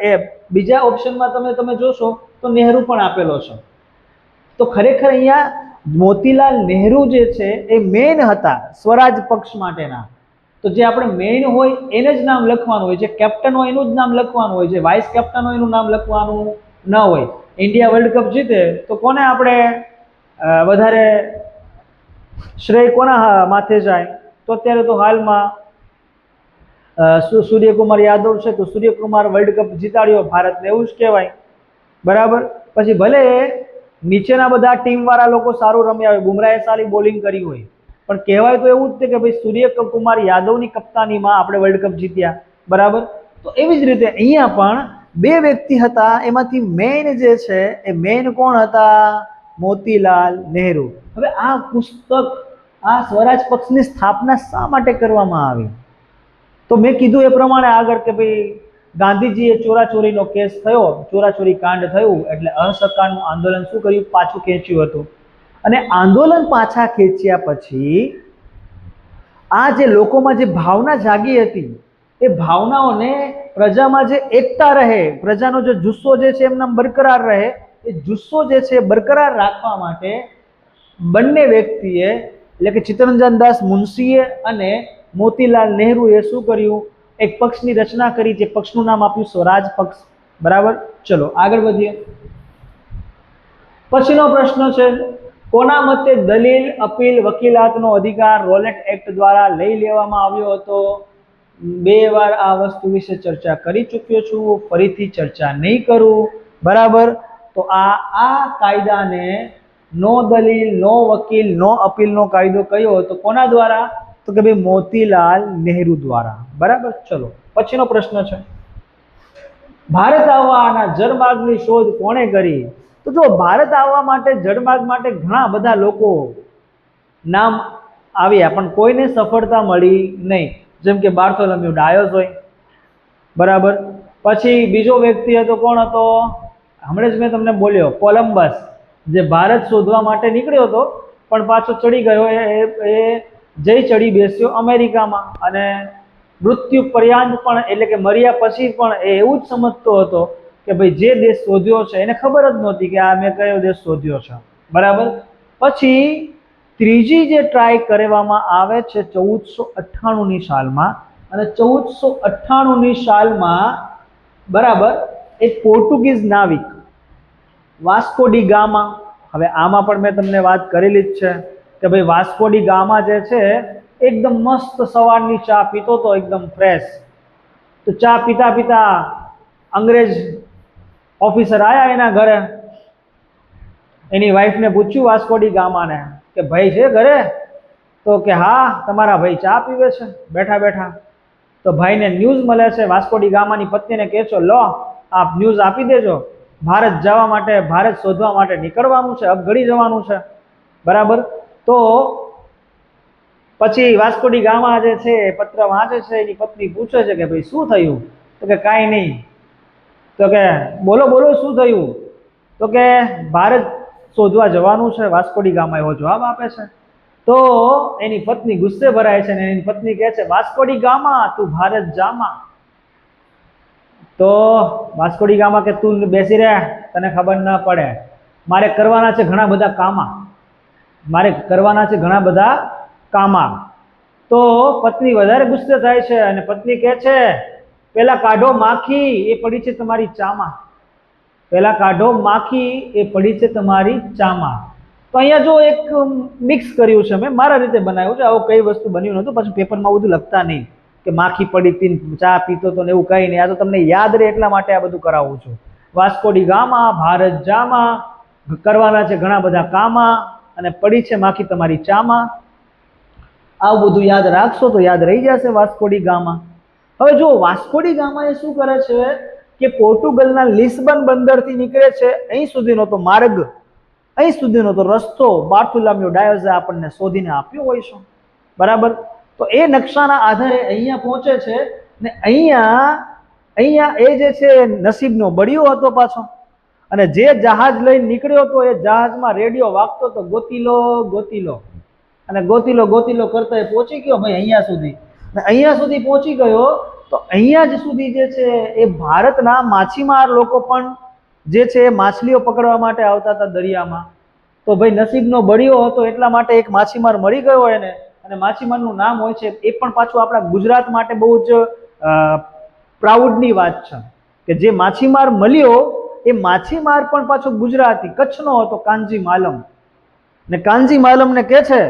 Speaker 1: એ બીજા ઓપ્શનમાં તમે જોશો તો નહેરુ પણ આપેલો છે. તો ખરેખર અહીંયા મોતીલાલ નહેરુ જે છે એ મેન હતા સ્વરાજ પક્ષ માટેના. તો જે આપણે મેઇન હોય એને જ નામ લખવાનું હોય, જે કેપ્ટન હોય એનું જ નામ લખવાનું હોય, જે વાઇસ કેપ્ટન હોય એનું નામ લખવાનું ન હોય. ઇન્ડિયા વર્લ્ડ કપ જીતે તો કોને આપણે વધારે શ્રેય કોના માથે જાય? તો અત્યારે તો હાલમાં સૂર્યકુમાર યાદવ છે, તો સૂર્યકુમાર વર્લ્ડ કપ જીતાડ્યો ભારતને, એવું જ કહેવાય, બરાબર. પછી ભલે નીચેના બધા ટીમવાળા લોકો સારું રમ્યા હોય, બુમરાહે સારી બોલિંગ કરી હોય, પણ કહેવાય તો એવું જ છે કે ભાઈ સૂર્યકુમાર યાદવની કપ્તાનીમાં આપણે વર્લ્ડ કપ જીત્યા, બરાબર. તો એવી જ રીતે અહીંયા પણ બે વ્યક્તિ હતા, એમાંથી મેઇન જે છે એ મેઇન કોણ હતા? મોતીલાલ નહેરુ. હવે આ પુસ્તક, આ સ્વરાજ પક્ષની સ્થાપના શા માટે કરવામાં આવી? તો મેં કીધું એ પ્રમાણે આગળ કે ભાઈ ગાંધીજીએ ચોરાચોરીનો કેસ થયો, ચોરાચોરી કાંડ થયું, એટલે અસહકારનું આંદોલન શું કર્યું? પાછું ખેંચ્યું હતું. અને આંદોલન પાછા ખેંચ્યા પછી આ જે લોકોમાં જે ભાવના જાગી હતી, એ ભાવનાઓને પ્રજામાં જે એકતા રહે, પ્રજાનો જે જુસ્સો જે છે એમના બરકરાર રહે, એ જુસ્સો જે છે બરકરાર રાખવા માટે બંને વ્યક્તિએ, એટલે કે ચિત્તરંજન દાસ મુનશીએ અને મોતીલાલ નહેરુએ શું કર્યું? એક પક્ષની રચના કરી, જે પક્ષનું નામ આપ્યું સ્વરાજ પક્ષ. બરાબર, ચલો આગળ વધીએ. પછીનો પ્રશ્ન છે, કોના મતે દલીલ, અપીલ, વકીલાતનો અધિકાર રોલેટ એક્ટ દ્વારા લઈ લેવામાં આવ્યો હતો? 2 વાર આ વસ્તુ વિશે ચર્ચા કરી ચૂક્યો છું, ફરીથી ચર્ચા નહીં કરું. બરાબર, તો આ કાયદાને નો દલીલ, નો વકીલ, નો અપીલનો કાયદો કયો હતો? કોના દ્વારા? તો કે ભાઈ મોતીલાલ નહેરુ દ્વારા. બરાબર, ચલો પછીનો પ્રશ્ન છે, ભારત આવવાના જળમાર્ગની શોધ કોણે કરી? તો જો ભારત આવવા માટે, જળમાર્ગ માટે ઘણા બધા લોકો નામ આવ્યા, પણ કોઈને સફળતા મળી નહીં. જેમ કે બાર્થોલોમ્યુ ડાયસ હોય. બરાબર, પછી બીજો વ્યક્તિ હતો, કોણ હતો? હમણાં જ મેં તમને બોલ્યો, કોલમ્બસ, જે ભારત શોધવા માટે નીકળ્યો હતો પણ પાછો ચડી ગયો. એ જઈ ચડી બેસ્યો અમેરિકામાં, અને મૃત્યુ પર્યંત પણ, એટલે કે મર્યા પછી પણ એ એવું જ સમજતો હતો કે ભાઈ જે દેશ શોધ્યો છે, એને ખબર જ નહોતી કે આ મેં કયો દેશ શોધ્યો છે. બરાબર, પછી ત્રીજી જે ટ્રાય કરવામાં આવે છે 1498ની સાલમાં, અને 1498ની સાલમાં બરાબર એક પોર્ટુગીઝ નાવિક વાસ્કો ડી ગામા. હવે આમાં પણ મેં તમને વાત કરેલી જ છે કે ભાઈ વાસ્કો ડી ગામા જે છે એકદમ મસ્ત સવારની ચા પીતો હતો, એકદમ ફ્રેશ. તો ચા પીતા પીતા અંગ્રેજ ઓફિસર આયા એના ઘરે. એની વાઈફને પૂછ્યું વાસ્કો ડી ગામાને કે ભાઈ છે ઘરે? તો કે હા, તમારા ભાઈ ચા પીવે છે બેઠા બેઠા. તો ભાઈને ન્યૂઝ મળે છે. વાસ્કો ડી ગામાની પત્નીને કહે છે, લો આપ ન્યૂઝ આપી દેજો, ભારત જવા માટે, ભારત શોધવા માટે નીકળવાનું છે, અબઘડી જવાનું છે. બરાબર, તો પછી વાસ્કો ડી ગામા જે છે પત્ર વાંચે છે. એની પત્ની પૂછે છે કે ભાઈ શું થયું? તો કે કાંઈ નહીં. તો કે બોલો બોલો શું થયું? તો કે ભારત શોધવા જવાનું છે. વાસ્કો ડી ગામા એવો જવાબ આપે છે. તો એની પત્ની ગુસ્સે ભરાય છે, અને એની પત્ની કહે છે, વાસ્કો ડી ગામા તું ભારત જામા. તો વાસ્કો ડી ગામા કે તું બેસી રહે, તને ખબર ન પડે, મારે કરવાના છે ઘણા બધા કામા, મારે કરવાના છે ઘણા બધા કામા. તો પત્ની વધારે ગુસ્સે થાય છે, અને પત્ની કહે છે, પેલા કાઢો માખી, એ પડી છે તમારી ચામાં. પેલા કાઢો માખી, એ પડી છે તમારી ચામાં. તો અહીંયા જો એક મિક્સ કર્યું છે, મેં મારા રીતે બનાવ્યું છે. આવું કઈ વસ્તુ બન્યું નહોતું. પછી પેપરમાં બધું લખતા નહીં કે માખી પડી હતી, ચા પીતો તો ને એવું કંઈ નહીં. આ તો તમને યાદ રહે એટલા માટે આ બધું કરાવું છું. Vasco da Gama, Bharat Jama, કરવાના છે ઘણા બધા કામા, અને પડી છે માખી તમારી ચામાં. આવું બધું યાદ રાખશો તો યાદ રહી જશે વાસ્કો ડી ગામા. હવે જો વાસ્કો ડી ગામા એ શું કરે છે કે પોર્ટુગલના લિસ્બન બંદરથી નીકળે છે. અહીં સુધીનો તો માર્ગ, અહીં સુધીનો તો રસ્તો બાર્થોલોમ્યુ ડાયસે આપણને શોધીને આપ્યો હોય છે. બરાબર, તો એ નકશાના આધારે અહીંયા પહોંચે છે, ને અહીંયા એ જે છે નસીબનો બળિયો હતો પાછો. અને જે જહાજ લઈને નીકળ્યો હતો એ જહાજમાં રેડિયો વાગતો હતો, ગોતી લો ગોતી લો. અને ગોતી લો કરતા એ પહોંચી ગયો ભાઈ અહીંયા સુધી. અને અહીંયા સુધી પહોંચી ગયો તો અહીંયા જ સુધી જે છે એ ભારતના માછીમાર લોકો પણ જે છે એ માછલીઓ પકડવા માટે આવતા હતા દરિયામાં. તો ભાઈ નસીબનો બળિયો હતો એટલા માટે એક માછીમાર મળી ગયો એને, અને માછીમારનું નામ હોય છે. એ પણ પાછું આપણા ગુજરાત માટે બહુ જ પ્રાઉડની વાત છે કે જે માછીમાર મળ્યો એ માછીમાર પણ પાછો ગુજરાતી, કચ્છનો હતો, કાનજી માલમ. ને કાનજી માલમને કહે છે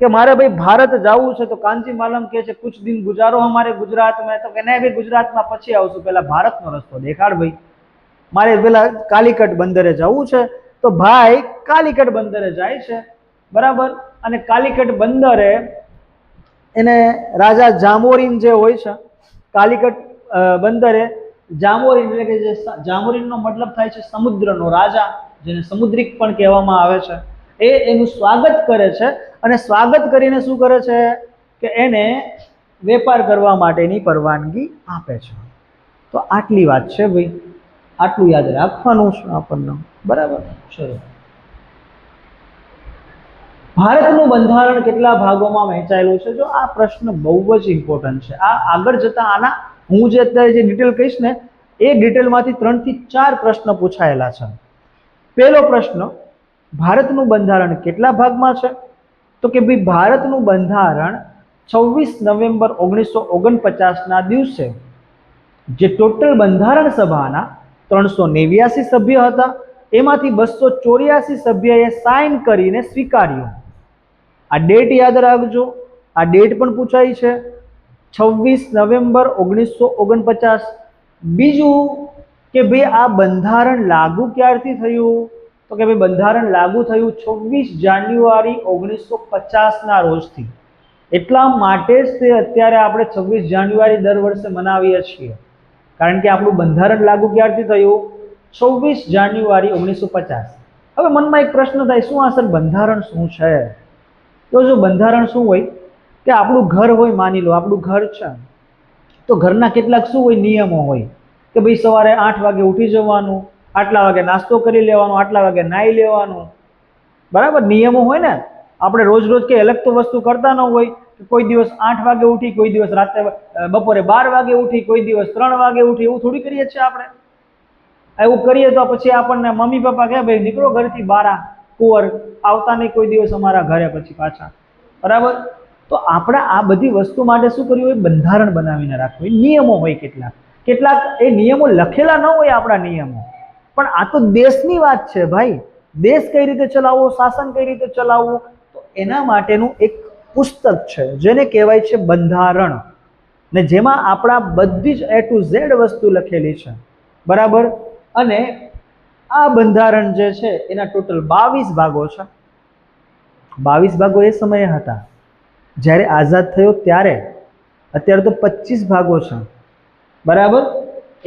Speaker 1: કે મારે ભાઈ ભારત જવું છે. તો કાનજી માલમ કહે છે, કુછ દિન ગુજારો हमारे गुजरात में. તો કે નહીં ભાઈ, ગુજરાતમાં પછી આવશું, પહેલા ભારતનો રસ્તો દેખાડ ભાઈ, મારે પેલા કાલિકટ બંદરે જવું છે. તો ભાઈ કાલિકટ બંદરે જાય છે. બરાબર, અને કાલિકટ બંદરે એને રાજા જામોરીન જે હોય છે, કાલિકટ બંદરે જામોરીન, એટલે કે જે જામોરીનનો મતલબ થાય છે સમુદ્રનો રાજા, જેને સમુદ્રિક પણ કહેવામાં આવે છે, એ એનું સ્વાગત કરે છે. અને સ્વાગત કરીને શું કરે છે કે એને વેપાર કરવા માટેની પરવાનગી આપે છે. તો આટલી વાત છે ભાઈ, આટલું યાદ રાખવાનું છે આપણને. બરાબર, ચલો. ભારતનું બંધારણ કેટલા ભાગોમાં વહેંચાયેલું છે? જો આ પ્રશ્ન બહુ જ ઇમ્પોર્ટન્ટ છે. આ આગળ જતા આના હું જે અત્યારે જે ડિટેલ કહીશ ને એ ડિટેલમાંથી 3 થી 4 પ્રશ્ન પૂછાયેલા છે. પહેલો પ્રશ્ન, ભારતનું બંધારણ કેટલા ભાગમાં છે? તો કે ભાઈ ભારતનું બંધારણ 26 નવેમ્બર 1949ના દિવસે જે ટોટલ બંધારણ સભાના 389 સભ્ય હતા એમાંથી 284 સભ્યએ સાઇન કરીને સ્વીકાર્યું. આ ડેટ યાદ રાખજો, આ ડેટ પણ પૂછાઈ છે, 26 નવેમ્બર 1949. બીજું કે ભાઈ આ બંધારણ લાગુ ક્યારથી થયું? તો કે ભાઈ બંધારણ લાગુ થયું 26 જાન્યુઆરી 1950ના રોજથી. એટલા માટે જ તે અત્યારે આપણે 26 જાન્યુઆરી દર વર્ષે મનાવીએ છીએ, કારણ કે આપણું બંધારણ લાગુ ક્યારથી થયું? 26 જાન્યુઆરી 1950. હવે મનમાં એક પ્રશ્ન થાય, શું આ સર બંધારણ શું છે? તો જો બંધારણ શું હોય કે આપણું ઘર હોય, માની લો આપણું ઘર છે, તો ઘરના કેટલાક શું હોય? નિયમો હોય કે ભાઈ સવારે 8 વાગે ઉઠી જવાનું, આટલા વાગે નાસ્તો કરી લેવાનો, આટલા વાગે નાહી લેવાનું, બરાબર? નિયમો હોય ને. આપણે રોજ રોજ કે અલગ તો વસ્તુ કરતા ન હોય, કોઈ દિવસ 8 વાગે ઉઠી, કોઈ દિવસ રાતે બપોરે 12 વાગે ઉઠી, કોઈ દિવસ 3 વાગે ઉઠી, એવું થોડી કરીએ છીએ આપણે. એવું કરીએ તો પછી આપણને મમ્મી પપ્પા કહે ભાઈ નીકળો ઘરથી બહાર, કુંવર આવતા નહીં કોઈ દિવસ અમારા ઘરે પછી પાછા, બરાબર? તો આપણે આ બધી વસ્તુ માટે શું કર્યું હોય? બંધારણ બનાવીને રાખવું. નિયમો હોય કેટલાક, કેટલાક એ નિયમો લખેલા ન હોય આપણા નિયમો, પણ આ તો દેશની વાત છે ભાઈ. દેશ કઈ રીતે ચલાવવો, શાસન કઈ રીતે ચલાવવું, તો એના માટેનું એક પુસ્તક છે જેને કહેવાય છે બંધારણ, ને જેમાં આપણા બધી જ A to Z વસ્તુ લખેલી છે, બરાબર? અને આ બંધારણ જે છે એના ટોટલ 22 ભાગો છે. 22 ભાગો એ સમયે હતા જ્યારે આઝાદ થયો ત્યારે. અત્યારે તો 25 ભાગો છે, બરાબર?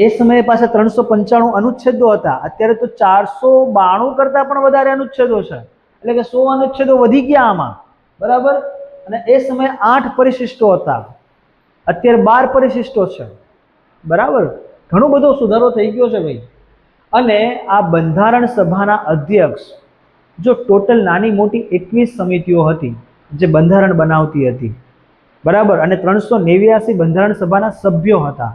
Speaker 1: એ સમયે પાછા 395 અનુચ્છેદો હતા. અત્યારે તો 492 કરતા પણ વધારે અનુચ્છેદો છે, એટલે કે 100 અનુચ્છેદો વધી ગયા આમાં, બરાબર? અને એ સમયે 8 પરિશિષ્ટો હતા, અત્યારે 12 પરિશિષ્ટો છે, બરાબર? ઘણો બધો સુધારો થઈ ગયો છે ભાઈ. અને આ બંધારણ સભાના અધ્યક્ષ, જો ટોટલ નાની મોટી 21 સમિતિઓ હતી જે બંધારણ બનાવતી હતી, બરાબર? અને 389 બંધારણ સભાના સભ્યો હતા.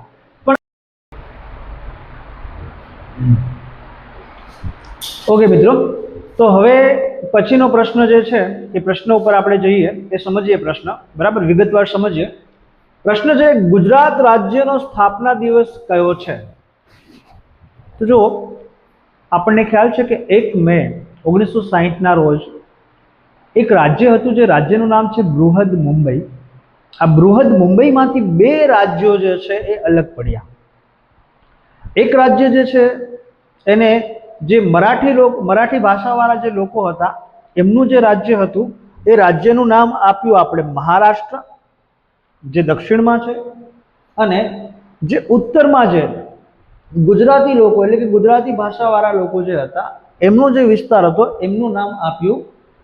Speaker 1: ઓકે મિત્રો, તો હવે પછીનો પ્રશ્ન જે છે એ પ્રશ્ન ઉપર આપણે જઈએ, એ સમજીએ પ્રશ્ન, બરાબર? વિગતવાર સમજીએ પ્રશ્ન. છે ગુજરાત રાજ્યનો સ્થાપના દિવસ કયો છે? તો જો આપણને ખ્યાલ છે કે 1 મે 1960ના રોજ એક રાજ્ય હતું, જે રાજ્યનું નામ છે બૃહદ મુંબઈ. આ બૃહદ મુંબઈમાંથી 2 રાજ્યો જે છે એ અલગ પડ્યા. એક રાજ્ય જે છે એને જે મરાઠી ભાષાવાળા જે લોકો હતા એમનું જે રાજ્ય હતું એ રાજ્યનું નામ આપ્યું આપણે મહારાષ્ટ્ર, જે દક્ષિણમાં છે. અને જે ઉત્તરમાં જે ગુજરાતી લોકો, એટલે કે ગુજરાતી ભાષાવાળા લોકો જે હતા એમનો જે વિસ્તાર હતો એમનું નામ આપ્યું,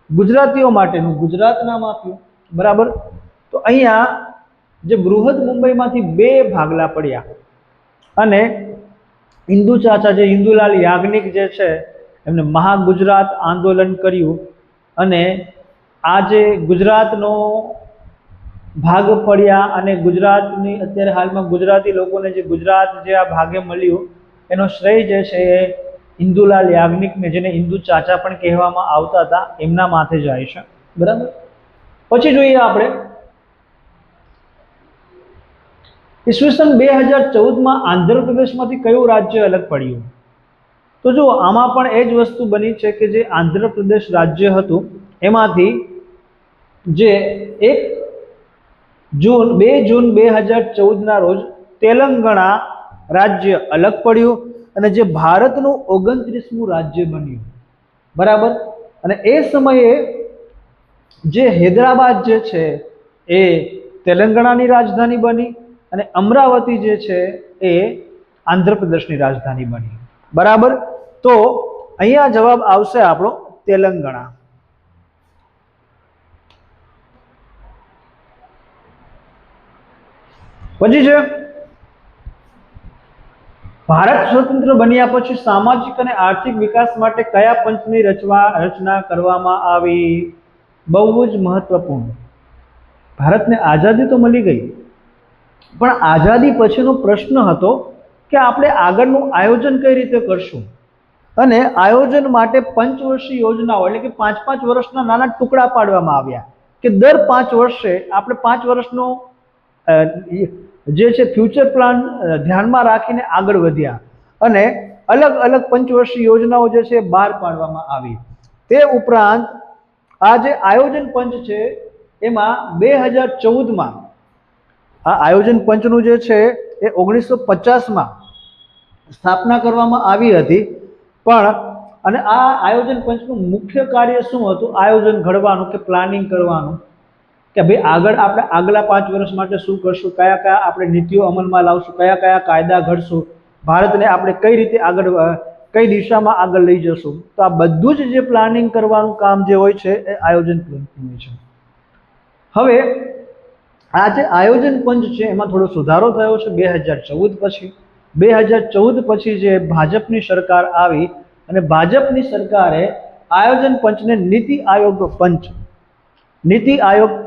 Speaker 1: ગુજરાતીઓ માટેનું ગુજરાત નામ આપ્યું, બરાબર? તો અહીંયા જે બૃહદ મુંબઈમાંથી 2 ભાગલા પડ્યા. અને ઇન્દુ ચાચા, જે ઇન્દુલાલ યાજ્ઞિક જે છે, એમને મહાગુજરાત આંદોલન કર્યું. અને આ જે ગુજરાતનો ભાગ પડ્યા અને ગુજરાતની અત્યારે હાલમાં ગુજરાતી લોકોને જે ગુજરાત જે આ ભાગે મળ્યું એનો શ્રેય જે છે એ ઇન્દુલાલ યાજ્ઞિકને, જેને ઇન્દુ ચાચા પણ કહેવામાં આવતા હતા, એમના માથે જાય છે, બરાબર? પછી જોઈએ આપણે ઈસવીસન 2014માં આંધ્રપ્રદેશમાંથી કયું રાજ્ય અલગ પડ્યું? તો જો આમાં પણ એ જ વસ્તુ બની છે કે જે આંધ્રપ્રદેશ રાજ્ય હતું એમાંથી જે 2 જૂન 2014ના રોજ તેલંગાણા રાજ્ય અલગ પડ્યું અને જે ભારતનું 29મું રાજ્ય બન્યું, બરાબર? અને એ સમયે જે હૈદરાબાદ જે છે એ તેલંગાણાની રાજધાની બની અને અમરાવતી જે છે એ આંધ્રપ્રદેશની રાજધાની બની, બરાબર? તો અહીંયા જવાબ આવશે આપણો તેલંગાણા. પછી છે ભારત સ્વતંત્ર બન્યા પછી સામાજિક અને આર્થિક વિકાસ માટે કયા પંચની રચના કરવામાં આવી? બહુ જ મહત્વપૂર્ણ. ભારતને આઝાદી તો મળી ગઈ, પણ આઝાદી પછીનો પ્રશ્ન હતો કે આપણે આગળનું આયોજન કઈ રીતે કરશું. અને આયોજન માટે પંચવર્ષીય યોજનાઓ, એટલે કે 5-5 વર્ષના નાના ટુકડા પાડવામાં આવ્યા કે દર 5 વર્ષે આપણે 5 વર્ષનો જે છે ફ્યુચર પ્લાન ધ્યાનમાં રાખીને આગળ વધ્યા અને અલગ અલગ પંચવર્ષીય યોજનાઓ જે છે બહાર પાડવામાં આવી. તે ઉપરાંત આ જે આયોજન પંચ છે એમાં 2014માં આ આયોજન પંચનું જે છે એ 1950માં સ્થાપના કરવામાં આવી હતી. પણ અને આ આયોજન પંચનું મુખ્ય કાર્ય શું હતું? આયોજન ઘડવાનું કે પ્લાનિંગ કરવાનું કે ભાઈ આગળ આપણે આગલા 5 વર્ષ માટે શું કરશું, કયા કયા આપણે નીતિઓ અમલમાં લાવશું, કયા કયા કાયદા ઘડશું, ભારતને આપણે કઈ રીતે આગળ કઈ દિશામાં આગળ લઈ જશું. તો આ બધું જ જે પ્લાનિંગ કરવાનું કામ જે હોય છે એ આયોજન પંચનું છે. હવે આ જે આયોજન પંચ છે એમાં થોડો સુધારો થયો છે 2014 પછી. 2014 પછી જે ભાજપની સરકાર આવી અને ભાજપની સરકારે આયોજન પંચને નીતિ આયોગ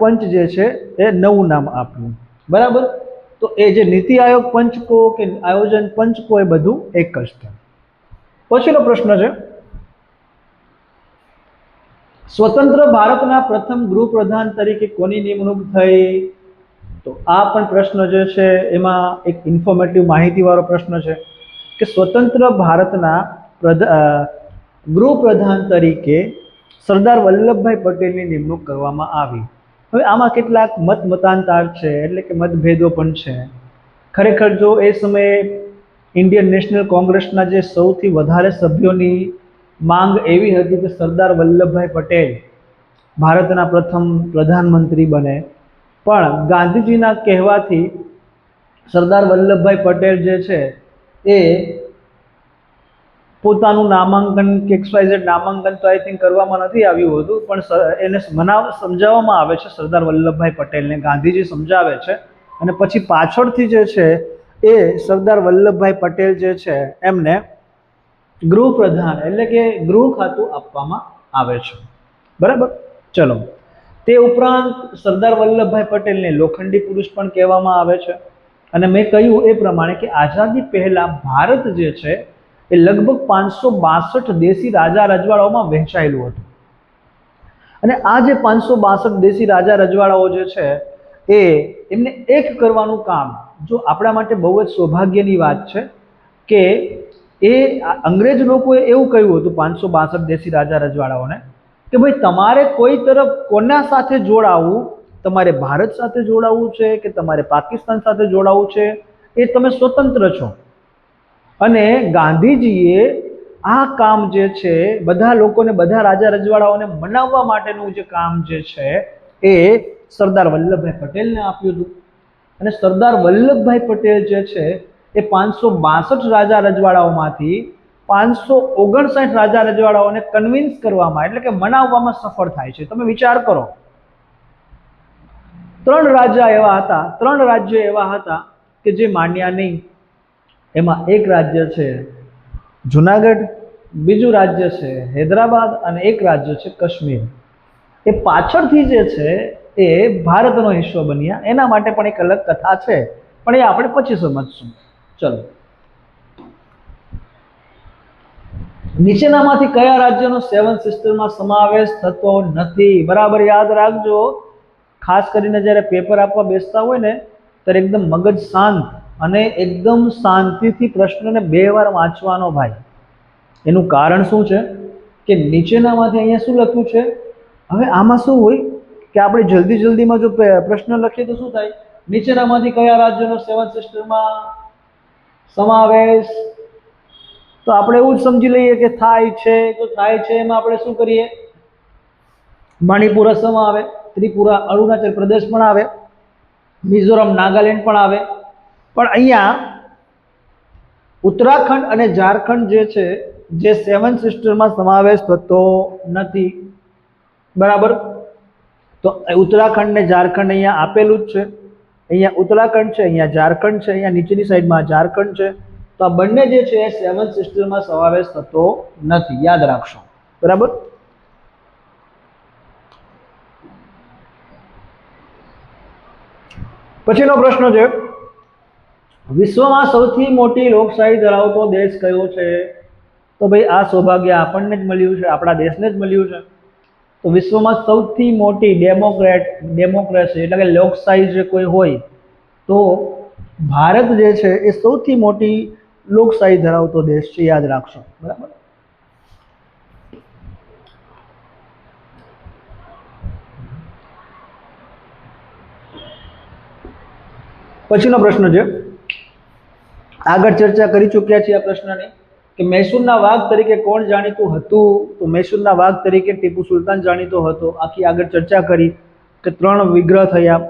Speaker 1: પંચ જે છે એ નવું નામ આપ્યું. બરાબર. તો એ જે નીતિ આયોગ પંચ કો કે આયોજન પંચ કો એ બધું એક જ છે. પછીનો પ્રશ્ન છે, સ્વતંત્ર ભારતના પ્રથમ ગૃહપ્રધાન તરીકે કોની નિમણૂક થઈ? તો આ પણ પ્રશ્ન જે છે એમાં એક ઇન્ફોર્મેટિવ માહિતીવાળો પ્રશ્ન છે કે સ્વતંત્ર ભારતના ગૃહપ્રધાન તરીકે સરદાર વલ્લભભાઈ પટેલની નિમણૂક કરવામાં આવી. હવે આમાં કેટલાક મતાંતર છે, એટલે કે મતભેદો પણ છે. ખરેખર જો એ સમયે ઇન્ડિયન નેશનલ કોંગ્રેસના જે સૌથી વધારે સભ્યોની માંગ એવી હતી કે સરદાર વલ્લભભાઈ પટેલ ભારતના પ્રથમ પ્રધાનમંત્રી બને, પણ ગાંધીજીના કહેવાથી સરદાર વલ્લભભાઈ પટેલ જે છે એ પોતાનું નામાંકન કે XYZ નામાંકન તો આઈ થિંક કરવામાં નથી આવ્યું હતું, પણ એને સમજાવવામાં આવે છે સરદાર વલ્લભભાઈ પટેલને, ગાંધીજી સમજાવે છે અને પછી પાછળથી જે છે એ સરદાર વલ્લભભાઈ પટેલ જે છે એમને ગૃહપ્રધાન એટલે કે ગૃહ ખાતું આપવામાં આવે છે. બરાબર. ચલો, તે ઉપરાંત સરદાર વલ્લભભાઈ પટેલને લોખંડી પુરુષ પણ કહેવામાં આવે છે. અને મેં કહ્યું એ પ્રમાણે કે આઝાદી પહેલા ભારત જે છે એ લગભગ 562 દેશી રાજા રજવાડાઓમાં વહેંચાયેલું હતું. અને આ જે 562 દેશી રાજા રજવાડાઓ જે છે એ એમને એક કરવાનું કામ, જો આપણા માટે બહુ જ સૌભાગ્યની વાત છે કે એ અંગ્રેજ લોકોએ એવું કહ્યું હતું 562 દેશી રાજા રજવાડાઓને કે ભાઈ તમારે કોઈ તરફ કોના સાથે જોડાવું, તમારે ભારત સાથે જોડાવું છે કે તમારે પાકિસ્તાન સાથે જોડાવું છે, એ તમે સ્વતંત્ર છો. અને ગાંધીજીએ આ કામ જે છે બધા લોકોને, બધા રાજા રજવાડાઓને મનાવવા માટેનું જે કામ જે છે એ સરદાર વલ્લભભાઈ પટેલને આપ્યું હતું. અને સરદાર વલ્લભભાઈ પટેલ જે છે એ 562 રાજા રજવાડાઓમાંથી 559 રાજા રજવાડાઓને કન્વિન્સ કરવામાં એટલે કે મનાવવામાં સફળ થાય છે. તમે વિચાર કરો, 3 રાજ્ય એવા હતા કે જે માન્યા નહીં. એમાં એક રાજ્ય છે જુનાગઢ, બીજું રાજ્ય છે હૈદરાબાદ અને એક રાજ્ય છે કાશ્મીર. એ પાછળથી જે છે એ ભારતનો હિસ્સો બન્યા. એના માટે પણ એક અલગ કથા છે, પણ એ આપણે પછી સમજશું. ચલો, નીચેનામાંથી કયા રાજ્યનો 7 સિસ્ટરમાં સમાવેશ થતો નથી? બરાબર યાદ રાખજો. ખાસ કરીને જ્યારે પેપર આપવા બેસતા હોય ને ત્યારે એકદમ મગજ શાંત અને એકદમ શાંતિથી પ્રશ્નને 2 વાર વાંચવાનો ભાઈ. એનું કારણ શું છે કે નીચેનામાંથી અહીંયા શું લખ્યું છે. હવે આમાં શું હોય કે આપણે જલ્દીમાં જો પ્રશ્ન લખીએ તો શું થાય, નીચેનામાંથી કયા રાજ્યનો 7 સિસ્ટરમાં સમાવેશ, તો આપણે એવું જ સમજી લઈએ કે થાય છે. તો થાય છે એમાં આપણે શું કરીએ, મણિપુર અસમ આવે, ત્રિપુરા અરુણાચલ પ્રદેશ પણ આવે, મિઝોરમ નાગાલેન્ડ પણ આવે. પણ અહીંયા ઉત્તરાખંડ અને ઝારખંડ જે છે જે 7 સિસ્ટરમાં સમાવેશ થતો નથી. બરાબર. તો ઉત્તરાખંડ ને ઝારખંડ અહીંયા આપેલું જ છે. અહીંયા ઉત્તરાખંડ છે, અહીંયા ઝારખંડ છે, અહીંયા નીચેની સાઈડમાં ઝારખંડ છે. તો આ બંને જે છે એ 7 સિસ્ટરમાં સમાવેશ થતો નથી, યાદ રાખશો. બરાબર. પછીનો પ્રશ્ન છે, વિશ્વમાં સૌથી મોટી લોકશાહી ધરાવતો દેશ કયો છે? તો ભાઈ આ સૌભાગ્ય આપણને જ મળ્યું છે, આપણા દેશને જ મળ્યું છે. તો તો વિશ્વમાં સૌથી મોટી ડેમોક્રેસી એટલે કે લોકશાહી જે કોઈ હોય તો ભારત જે છે એ સૌથી મોટી લોકશાહી ધરાવતો દેશ છે, યાદ રાખશો. બરાબર. પછીનો પ્રશ્ન છે, આગળ ચર્ચા કરી ચૂક્યા છીએ આ પ્રશ્નની કે મૈસૂરના વાઘ તરીકે કોણ જાણીતું હતું? તો મૈસૂરના વાઘ તરીકે ટીપુ સુલતાન જાણીતો હતો. આખી આગળ ચર્ચા કરી કે 3 વિગ્રહ થયા,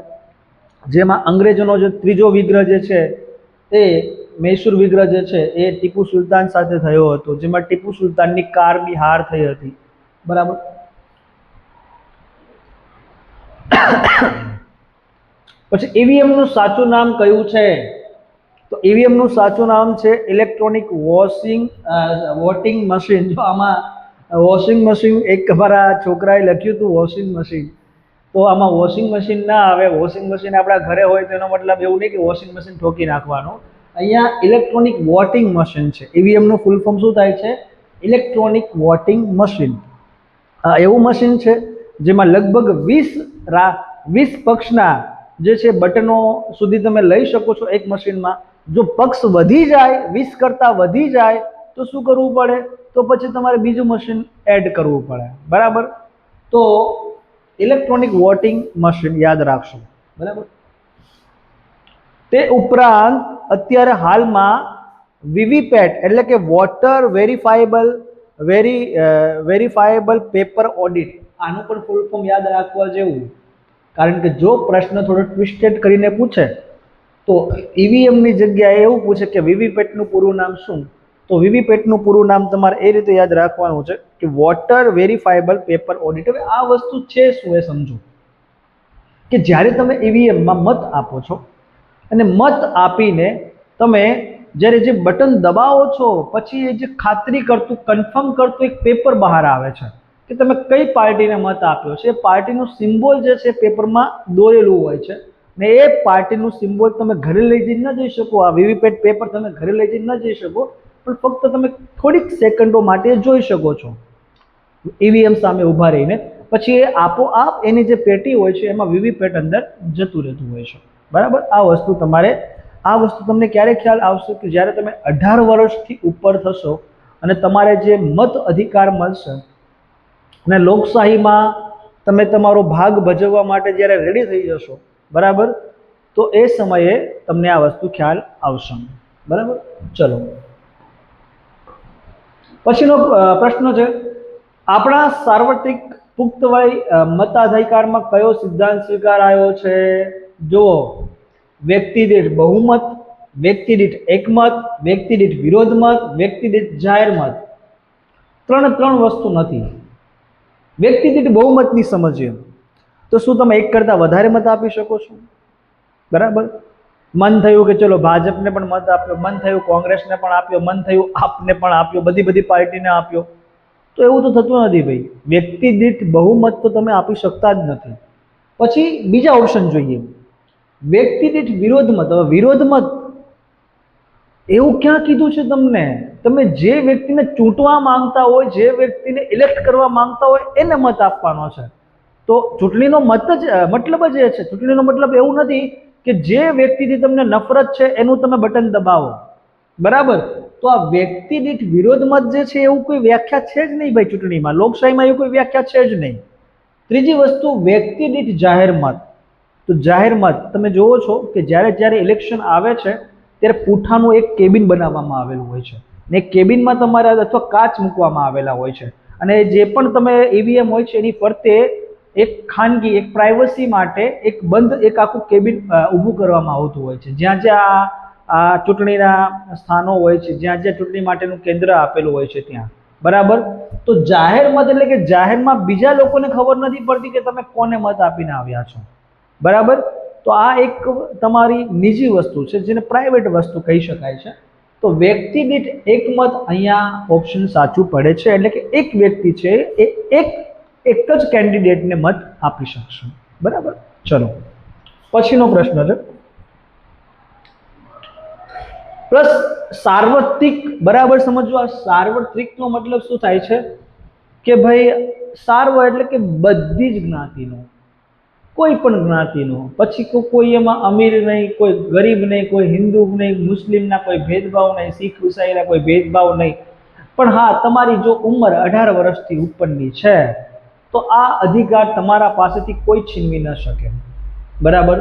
Speaker 1: જેમાં અંગ્રેજોનો જે ત્રીજો વિગ્રહ જે છે એ મૈસૂર વિગ્રહ જે છે એ ટીપુ સુલતાન સાથે થયો હતો, જેમાં ટીપુ સુલતાનની કારની હાર થઈ હતી. બરાબર. પછી ઈવીએમ નું સાચું નામ કયું છે? તો ઈવીએમ નું સાચું નામ છે ઇલેક્ટ્રોનિક વોટિંગ મશીન. જો આમાં વોશિંગ મશીન એક અમારા છોકરાએ લખ્યું હતું વોશિંગ મશીન, તો આમાં વોશિંગ મશીન ના આવે. વોશિંગ મશીન આપણા ઘરે હોય તો એનો મતલબ એવું નહીં કે વોશિંગ મશીન ઠોકી નાખવાનું. અહીંયા ઇલેક્ટ્રોનિક વોટિંગ મશીન છે. ઈવીએમ નું ફૂલ ફોર્મ શું થાય છે? Electronic voting machine. એવું મશીન છે જેમાં લગભગ 20 પક્ષના જે છે બટનો સુધી તમે લઈ શકો છો એક મશીનમાં. જો પક્ષ વધી જાય, 20 કરતાં વધી જાય તો શું કરવું પડે? તો પછી તમારે બીજું મશીન એડ કરવું પડે. બરાબર. તો ઇલેક્ટ્રોનિક વોટિંગ મશીન યાદ રાખશો. બરાબર. તે ઉપરાંત અત્યારે હાલમાં વીવીપેટ એટલે કે વોટર વેરીફાયેબલ પેપર ઓડિટ, આનું પણ ફૂલ ફોર્મ યાદ રાખવા જેવું. કારણ કે જો પ્રશ્ન થોડો ટ્વિસ્ટેડ કરીને પૂછે તો ઈવીએમની જગ્યાએ એવું પૂછે કે વીવીપેટનું પૂરું નામ શું? તો વીવીપેટનું પૂરું નામ તમારે એ રીતે યાદ રાખવાનું છે કે વોટર વેરીફાયેબલ પેપર ઓડિટ. હવે આ વસ્તુ છે શું એ સમજો કે જ્યારે તમે ઈવીએમમાં મત આપો છો અને મત આપીને તમે જ્યારે જે બટન દબાવો છો પછી એ જે ખાતરી કરતું કન્ફર્મ કરતું એક પેપર બહાર આવે છે કે તમે કઈ પાર્ટીને મત આપ્યો છે. એ પાર્ટીનું સિમ્બોલ જે છે પેપરમાં દોરેલું હોય છે ને એ પાર્ટીનું સિમ્બોલ તમે ઘરે લઈ જઈને ન જઈ શકો. આ વીવીપેટ પેપર તમે ઘરે લઈ જઈને ન જઈ શકો, પણ ફક્ત તમે થોડીક સેકન્ડો માટે જોઈ શકો છો ઈવીએમ સામે ઊભા રહીને. પછી એ આપોઆપ એની જે પેટી હોય છે એમાં વીવીપેટ અંદર જતું રહેતું હોય છે. બરાબર. આ વસ્તુ તમને ક્યારે ખ્યાલ આવશે કે જ્યારે તમે 18 વર્ષથી ઉપર થશો અને તમારે જે મત અધિકાર મળશે અને લોકશાહીમાં તમે તમારો ભાગ ભજવવા માટે જ્યારે રેડી થઈ જશો, બરાબર, તો એ સમયે તમને આ વસ્તુ ખ્યાલ આવશે. બરાબર. ચલો પછીનો પ્રશ્ન છે, આપણા સાર્વત્રિક પુખ્ત વય મતાધિકારમાં કયો સિદ્ધાંત સ્વીકારાયો છે? જુઓ, વ્યક્તિ દીઠ બહુમત, વ્યક્તિ દીઠ એકમત, વ્યક્તિ દીઠ વિરોધ મત, વ્યક્તિ દીઠ જાહેર મત. ત્રણ વસ્તુ નથી. વ્યક્તિ દીઠ બહુમતની સમજીએ તો શું તમે એક કરતાં વધારે મત આપી શકો છો? બરાબર. મન થયું કે ચલો ભાજપને પણ મત આપ્યો, મન થયું કોંગ્રેસને પણ આપ્યો, મન થયું આપને પણ આપ્યો, બધી પાર્ટીને આપ્યો, તો એવું તો થતું નથી ભાઈ. વ્યક્તિ દીઠ બહુમત તો તમે આપી શકતા જ નથી. પછી બીજા ઓપ્શન જોઈએ, વ્યક્તિ દીઠ વિરોધ મત. હવે વિરોધ મત એવું ક્યાં કીધું છે તમને? તમે જે વ્યક્તિને ચૂંટવા માંગતા હોય, જે વ્યક્તિને ઇલેક્ટ કરવા માંગતા હોય એને મત આપવાનો છે. તો ચૂંટણીનો મતલબ જ એ છે. ચૂંટણીનો મતલબ એવું નથી કે જે વ્યક્તિથી તમને નફરત છે એનું તમે બટન દબાવો. બરાબર. તો આ વ્યક્તિ દીઠ વિરોધ મત જે છે એવું કોઈ વ્યાખ્યા છે જ નહીં ભાઈ ચૂંટણીમાં. લોકશાહીમાં એવું કોઈ વ્યાખ્યા છે જ નહીં. ત્રીજી વસ્તુ, વ્યક્તિ દીઠ જાહેર મત. તો જાહેર મત તમે જુઓ છો કે જ્યારે ઇલેક્શન આવે છે ત્યારે પૂઠાનું એક કેબિન બનાવવામાં આવેલું હોય છે ને કેબિનમાં તમારે અથવા કાચ મૂકવામાં આવેલા હોય છે અને જે પણ તમે ઈવીએમ હોય છે એની ફરતે એક ખાનગી, એક પ્રાઇવસી માટે એક આખું કેબિન ઊભું કરવામાં આવતું હોય છે, જ્યાં આ ચૂંટણીના સ્થાનો હોય છે, જ્યાં ચૂંટણી માટેનું કેન્દ્ર આપેલું હોય છે ત્યાં. બરાબર. તો જાહેર મત એટલે કે જાહેરમાં બીજા લોકોને ખબર નથી પડતી કે તમે કોને મત આપીને આવ્યા છો. બરાબર. તો આ એક તમારી નિજી વસ્તુ છે જેને પ્રાઇવેટ વસ્તુ કહી શકાય છે. તો વ્યક્તિ દીઠ એક મત અહીંયા ઓપ્શન સાચું પડે છે. એટલે કે એક વ્યક્તિ છે એ એક જ કેન્ડિડેટને મત આપી શકશે. બરાબર. ચલો પછીનો પ્રશ્ન છે, પ્લસ સાર્વત્રિક. બરાબર સમજવા, સાર્વત્રિકનો મતલબ શું થાય છે કે ભાઈ સાર્વ એટલે કે બધી જ જ્ઞાતિનો, કોઈ પણ જ્ઞાતિનો, પછી કોઈ એમાં અમીર નહીં, કોઈ ગરીબ નહીં, કોઈ હિન્દુ નહીં, મુસ્લિમના કોઈ ભેદભાવ નહીં, શીખ ઈસાઈના કોઈ ભેદભાવ નહીં, પણ હા તમારી જો ઉંમર 18 વર્ષથી ઉપરની છે તો આ અધિકાર તમારા પાસેથી કોઈ છીનવી ન શકે, બરાબર?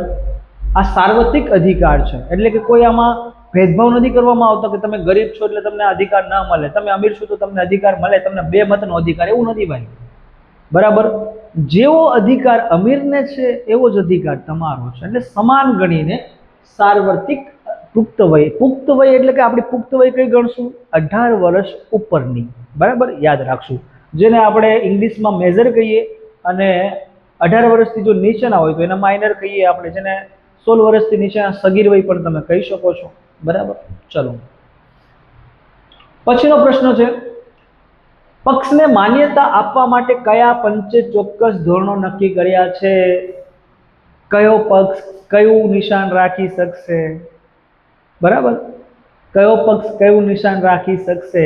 Speaker 1: આ સાર્વત્રિક અધિકાર છે, એટલે કે કોઈ આમાં ભેદભાવ નથી કરવામાં આવતો કે તમે ગરીબ છો એટલે તમને અધિકાર ન મળે, તમે અમીર છો તો તમને અધિકાર મળે, તમને બે મતનો અધિકાર, એવું નથી ભાઈ, બરાબર? જેવો અધિકાર અમીરને છે એવો જ અધિકાર તમારો છે, એટલે સમાન ગણીને સાર્વત્રિક પુખ્ત વય, પુખ્ત વય એટલે કે આપણી પુખ્ત વય કઈ ગણશું? 18 વર્ષ ઉપરની, બરાબર? યાદ રાખશું, જેને આપણે ઇંગ્લિશમાં મેજર કહીએ, અને 18 વર્ષથી જો નીચેના હોય તો એને માઇનર કહીએ આપણે, જેને 16 વર્ષથી નીચેના સગીર વય પણ તમે કહી શકો છો, બરાબર? ચલો પછીનો પ્રશ્ન છે, પક્ષને માન્યતા આપવા માટે કયા પંચે ચોક્કસ ધોરણો નક્કી કર્યા છે? કયો પક્ષ કયું નિશાન રાખી શકશે, બરાબર? કયો પક્ષ કયું નિશાન રાખી શકશે,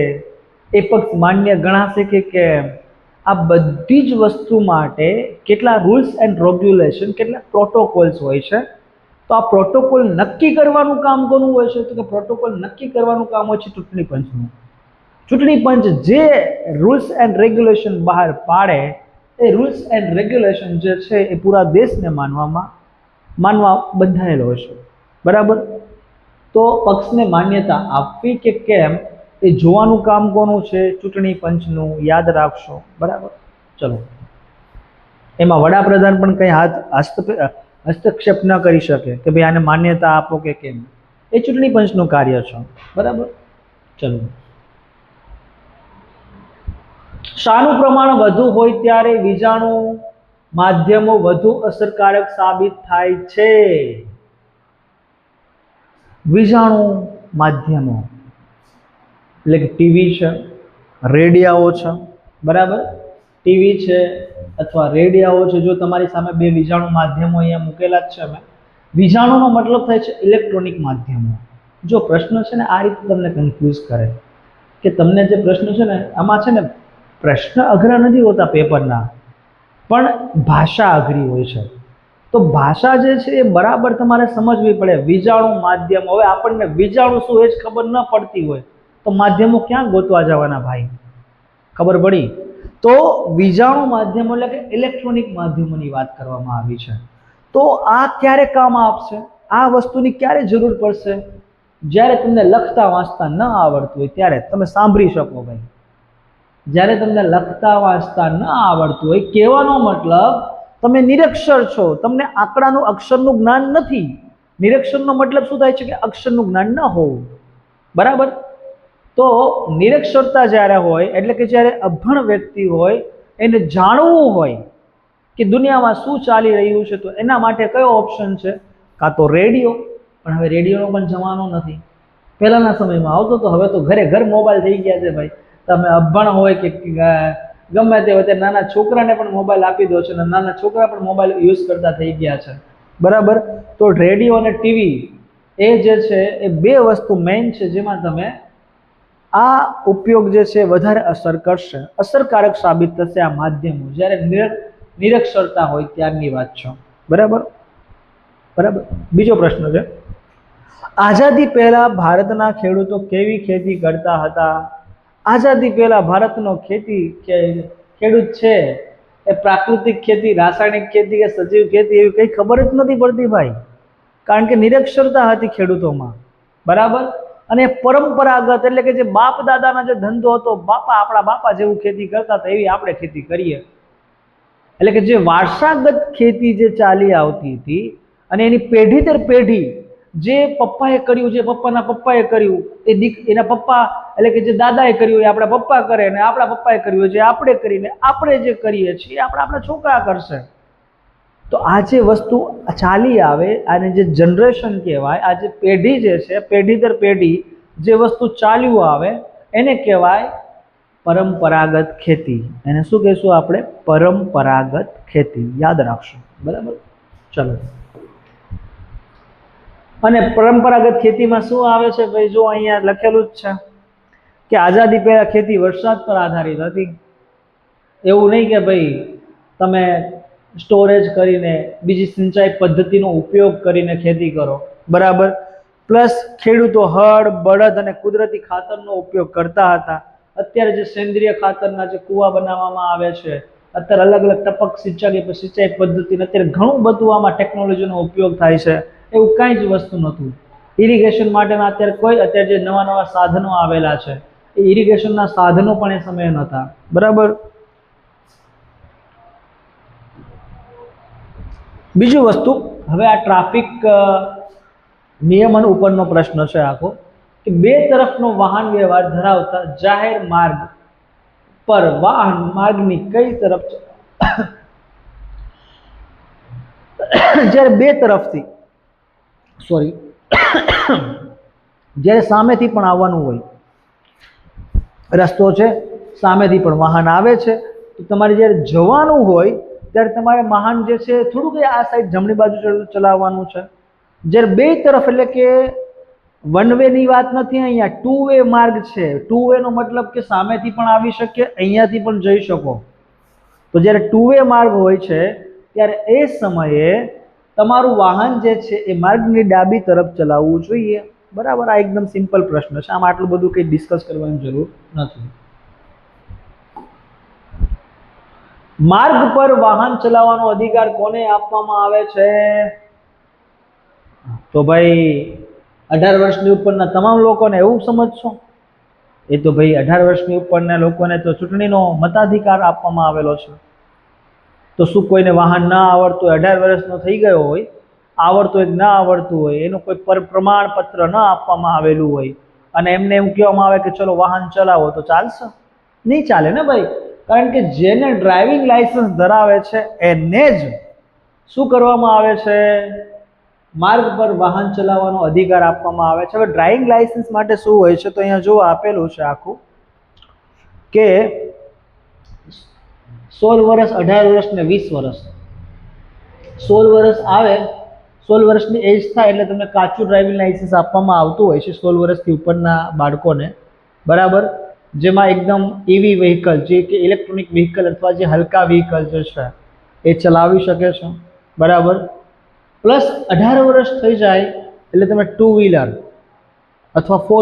Speaker 1: એ પક્ષ માન્ય ગણાશે કે કેમ? આ બધી જ વસ્તુ માટે કેટલા રૂલ્સ એન્ડ રેગ્યુલેશન, કેટલા પ્રોટોકોલ્સ હોય છે, તો આ પ્રોટોકોલ નક્કી કરવાનું કામ કોનું હોય છે? તો કે પ્રોટોકોલ નક્કી કરવાનું કામ હોય છે ચૂંટણી પંચનું. ચૂંટણી પંચ જે રૂલ્સ એન્ડ રેગ્યુલેશન બહાર પાડે એ રૂલ્સ એન્ડ રેગ્યુલેશન જે છે એ પૂરા દેશને માનવા બંધાયેલો છે, બરાબર? તો પક્ષને માન્યતા આપવી કે કેમ એ જોવાનું કામ કોનું છે? ચૂંટણી પંચનું, યાદ રાખશો, બરાબર? ચલો, એમાં વડાપ્રધાન પણ કંઈ હસ્તક્ષેપ ન કરી શકે કે ભાઈ આને માન્યતા આપો કે કેમ, એ ચૂંટણી પંચનું કાર્ય છે, બરાબર? ચલો, શાનું પ્રમાણ વધુ હોય ત્યારે વીજાણુ માધ્યમો વધુ અસરકારક સાબિત થાય છે? વીજાણુ માધ્યમો એટલે કે ટીવી છે, રેડિયાઓ છે, બરાબર? ટીવી છે અથવા રેડિયાઓ છે, જો તમારી સામે બે વીજાણુ માધ્યમો અહીંયા મૂકેલા જ છે, મેં વીજાણુનો મતલબ થાય છે ઇલેક્ટ્રોનિક માધ્યમો. જો પ્રશ્ન છે ને આ રીતે તમને કન્ફ્યુઝ કરે કે તમને જે પ્રશ્ન છે ને આમાં છે ને પ્રશ્ન અઘરા નથી હોતા પેપરના, પણ ભાષા અઘરી હોય છે, તો ભાષા જે છે એ બરાબર તમારે સમજવી પડે. વીજાણુ માધ્યમ, હવે આપણને વીજાણુ શું એ જ ખબર ન પડતી હોય તો માધ્યમો ક્યાં ગોતવા જવાના ભાઈ? ખબર પડી? તો વીજાણુ માધ્યમો એટલે કે ઇલેક્ટ્રોનિક માધ્યમોની વાત કરવામાં આવી છે. તો આ ક્યારે કામ આપશે? આ વસ્તુની ક્યારે જરૂર પડશે? જ્યારે તમને લખતા વાંચતા ન આવડતું હોય ત્યારે. તમે સાંભળી શકો ભાઈ, જ્યારે તમને લખતા વાંચતા ન આવડતું હોય, કહેવાનો મતલબ તમે નિરક્ષર છો, તમને આંકડાનું અક્ષરનું જ્ઞાન નથી. નિરક્ષરનો મતલબ શું થાય છે? કે અક્ષરનું જ્ઞાન ન હોવું, બરાબર? તો નિરક્ષરતા જ્યારે હોય એટલે કે જ્યારે અભણ વ્યક્તિ હોય, એને જાણવું હોય કે દુનિયામાં શું ચાલી રહ્યું છે, તો એના માટે કયો ઓપ્શન છે? કાં તો રેડિયો, પણ હવે રેડિયોનો પણ જમાનો નથી. પહેલાના સમયમાં આવતો તો, હવે તો ઘરે ઘર મોબાઈલ થઈ ગયા છે ભાઈ. તમે અભણ હોય કે ગમે તે હોય, નાના છોકરાને પણ મોબાઈલ આપી દો છો, અને નાના છોકરા પણ મોબાઈલ યુઝ કરતા થઈ ગયા છે, બરાબર? તો રેડિયો અને ટીવી એ જે છે એ બે વસ્તુ મેઇન છે જેમાં તમે આ ઉપયોગ જે છે વધારે અસર કરશે, અસરકારક સાબિત થશે આ માધ્યમો, જ્યારે નિરક્ષરતા હોય ત્યારની વાત છે, બરાબર? બરાબર. બીજો પ્રશ્ન છે, આઝાદી પહેલા ભારતના ખેડૂતો કેવી ખેતી કરતા હતા? આઝાદી પહેલા ભારતનો ખેડૂત છે એ પ્રાકૃતિક ખેતી, રાસાયણિક ખેતી કે સજીવ ખેતી એવી કંઈ ખબર જ નથી પડતી ભાઈ, કારણ કે નિરક્ષરતા હતી ખેડૂતોમાં, બરાબર? અને પરંપરાગત એટલે કે જે બાપ દાદાના જે ધંધો હતો, આપણા બાપા જેવું ખેતી કરતા હતા એવી આપણે ખેતી કરીએ, એટલે કે જે વારસાગત ખેતી જે ચાલી આવતી હતી અને એની પેઢી દર પેઢી જે પપ્પાએ કર્યું, જે પપ્પાના પપ્પાએ કર્યું, એના પપ્પા એટલે કે જે દાદાએ કર્યું એ આપણા પપ્પા કરે, અને આપણા પપ્પાએ કર્યું જે આપણે કરીને આપણે જે કરીએ છીએ આપણા છોકરા કરશે. તો આ જે વસ્તુ ચાલી આવે, આને જે જનરેશન કહેવાય, આ જે પેઢી જે છે, પેઢી દર પેઢી જે વસ્તુ ચાલ્યું આવે એને કહેવાય પરંપરાગત ખેતી. એને શું કહેશું આપણે? પરંપરાગત ખેતી. યાદ રાખશું, બરાબર? ચલો, અને પરંપરાગત ખેતીમાં શું આવે છે ભાઈ? જો અહીંયા લખેલું જ છે કે આઝાદી પહેલા ખેતી વરસાદ પર આધારિત હતી. એવું નહીં કે ભાઈ તમે સ્ટોરેજ કરીને બીજી સિંચાઈ પદ્ધતિનો ઉપયોગ કરીને ખેતી કરો, બરાબર. પ્લસ ખેડૂતો હળ બળદ અને કુદરતી ખાતરનો ઉપયોગ કરતા હતા. અત્યારે જે સેન્દ્રિય ખાતરના જે કૂવા બનાવવામાં આવે છે, અત્યારે અલગ અલગ ટપક સિંચાઈ પદ્ધતિ, અત્યારે ઘણું બધું આમાં ટેકનોલોજીનો ઉપયોગ થાય છે. એવું કાંઈ જ વસ્તુ નહોતું. ઇરિગેશન માટેના અત્યારે જે નવા નવા સાધનો આવેલા છે, એ ઇરિગેશનના સાધનો પણ એ સમયે નહોતા, બરાબર. બીજું વસ્તુ, હવે આ ટ્રાફિક નિયમન ઉપરનો પ્રશ્ન છે આખો, કે બે તરફનો વાહન વ્યવહાર ધરાવતા જાહેર માર્ગ પર વાહન માર્ગની કઈ તરફ જ્યારે બે તરફથી જ્યારે સામેથી પણ આવવાનું હોય, રસ્તો છે, સામેથી પણ વાહન આવે છે, તો તમારે જ્યારે જવાનું હોય ત્યારે તમારે વાહન જે છે થોડુંક આ સાઈડ જમણી બાજુ ચલાવવાનું છે. જ્યારે બે તરફ, એટલે કે વન વે ની વાત નથી, અહીંયા ટુ વે માર્ગ છે. ટુ વે નો મતલબ કે સામેથી પણ આવી શકે, અહીંયાથી પણ જઈ શકો. તો જ્યારે ટુ વે માર્ગ હોય છે ત્યારે એ સમયે તમારું વાહન જે છે એ માર્ગની ડાબી તરફ ચલાવવું જોઈએ, બરાબર. આ એકદમ સિમ્પલ પ્રશ્ન છે, આમાં આટલું બધું કંઈ ડિસ્કસ કરવાની જરૂર નથી. માર્ગ પર વાહન ચલાવવાનો અધિકાર કોને આપવામાં આવે છે? તો ભાઈ 18 વર્ષની ઉપરના તમામ લોકોને, એવું સમજશો? એ તો ભાઈ 18 વર્ષની ઉપરના લોકોને તો ચૂંટણીનો મતાધિકાર આપવામાં આવેલો છે. તો શું કોઈને વાહન ના આવડતું હોય, 18 વર્ષનો થઈ ગયો હોય, આવડતું હોય ના આવડતું હોય, એનું કોઈ પ્રમાણપત્ર ન આપવામાં આવેલું હોય અને એમને એવું કહેવામાં આવે કે ચલો વાહન ચલાવો, તો ચાલશે? નહીં ચાલે ને ભાઈ. કારણ કે જેને ડ્રાઇવિંગ લાયસન્સ ધરાવે છે એને જ શું કરવામાં આવે છે? માર્ગ પર વાહન ચલાવવાનો અધિકાર આપવામાં આવે છે. હવે ડ્રાઇવિંગ લાયસન્સ માટે શું હોય છે, તો અહીંયા જો આપેલું છે આખું, કે 16 વર્ષ, 18 વર્ષ ને 20 વર્ષ. 16 વર્ષ આવે, 16 વર્ષની એજ થાય એટલે તમને કાચું ડ્રાઇવિંગ લાયસન્સ આપવામાં આવતું હોય છે 16 વર્ષથી ઉપરના બાળકોને, બરાબર. જેમાં એકદમ ઈવી વ્હીકલ, જે કે ઇલેક્ટ્રોનિક વ્હીકલ અથવા જે હલકા વ્હીકલ જે છે એ ચલાવી શકે છે, બરાબર. પ્લસ 18 વર્ષ થઈ જાય એટલે તમે ટુ વ્હીલર અથવા 4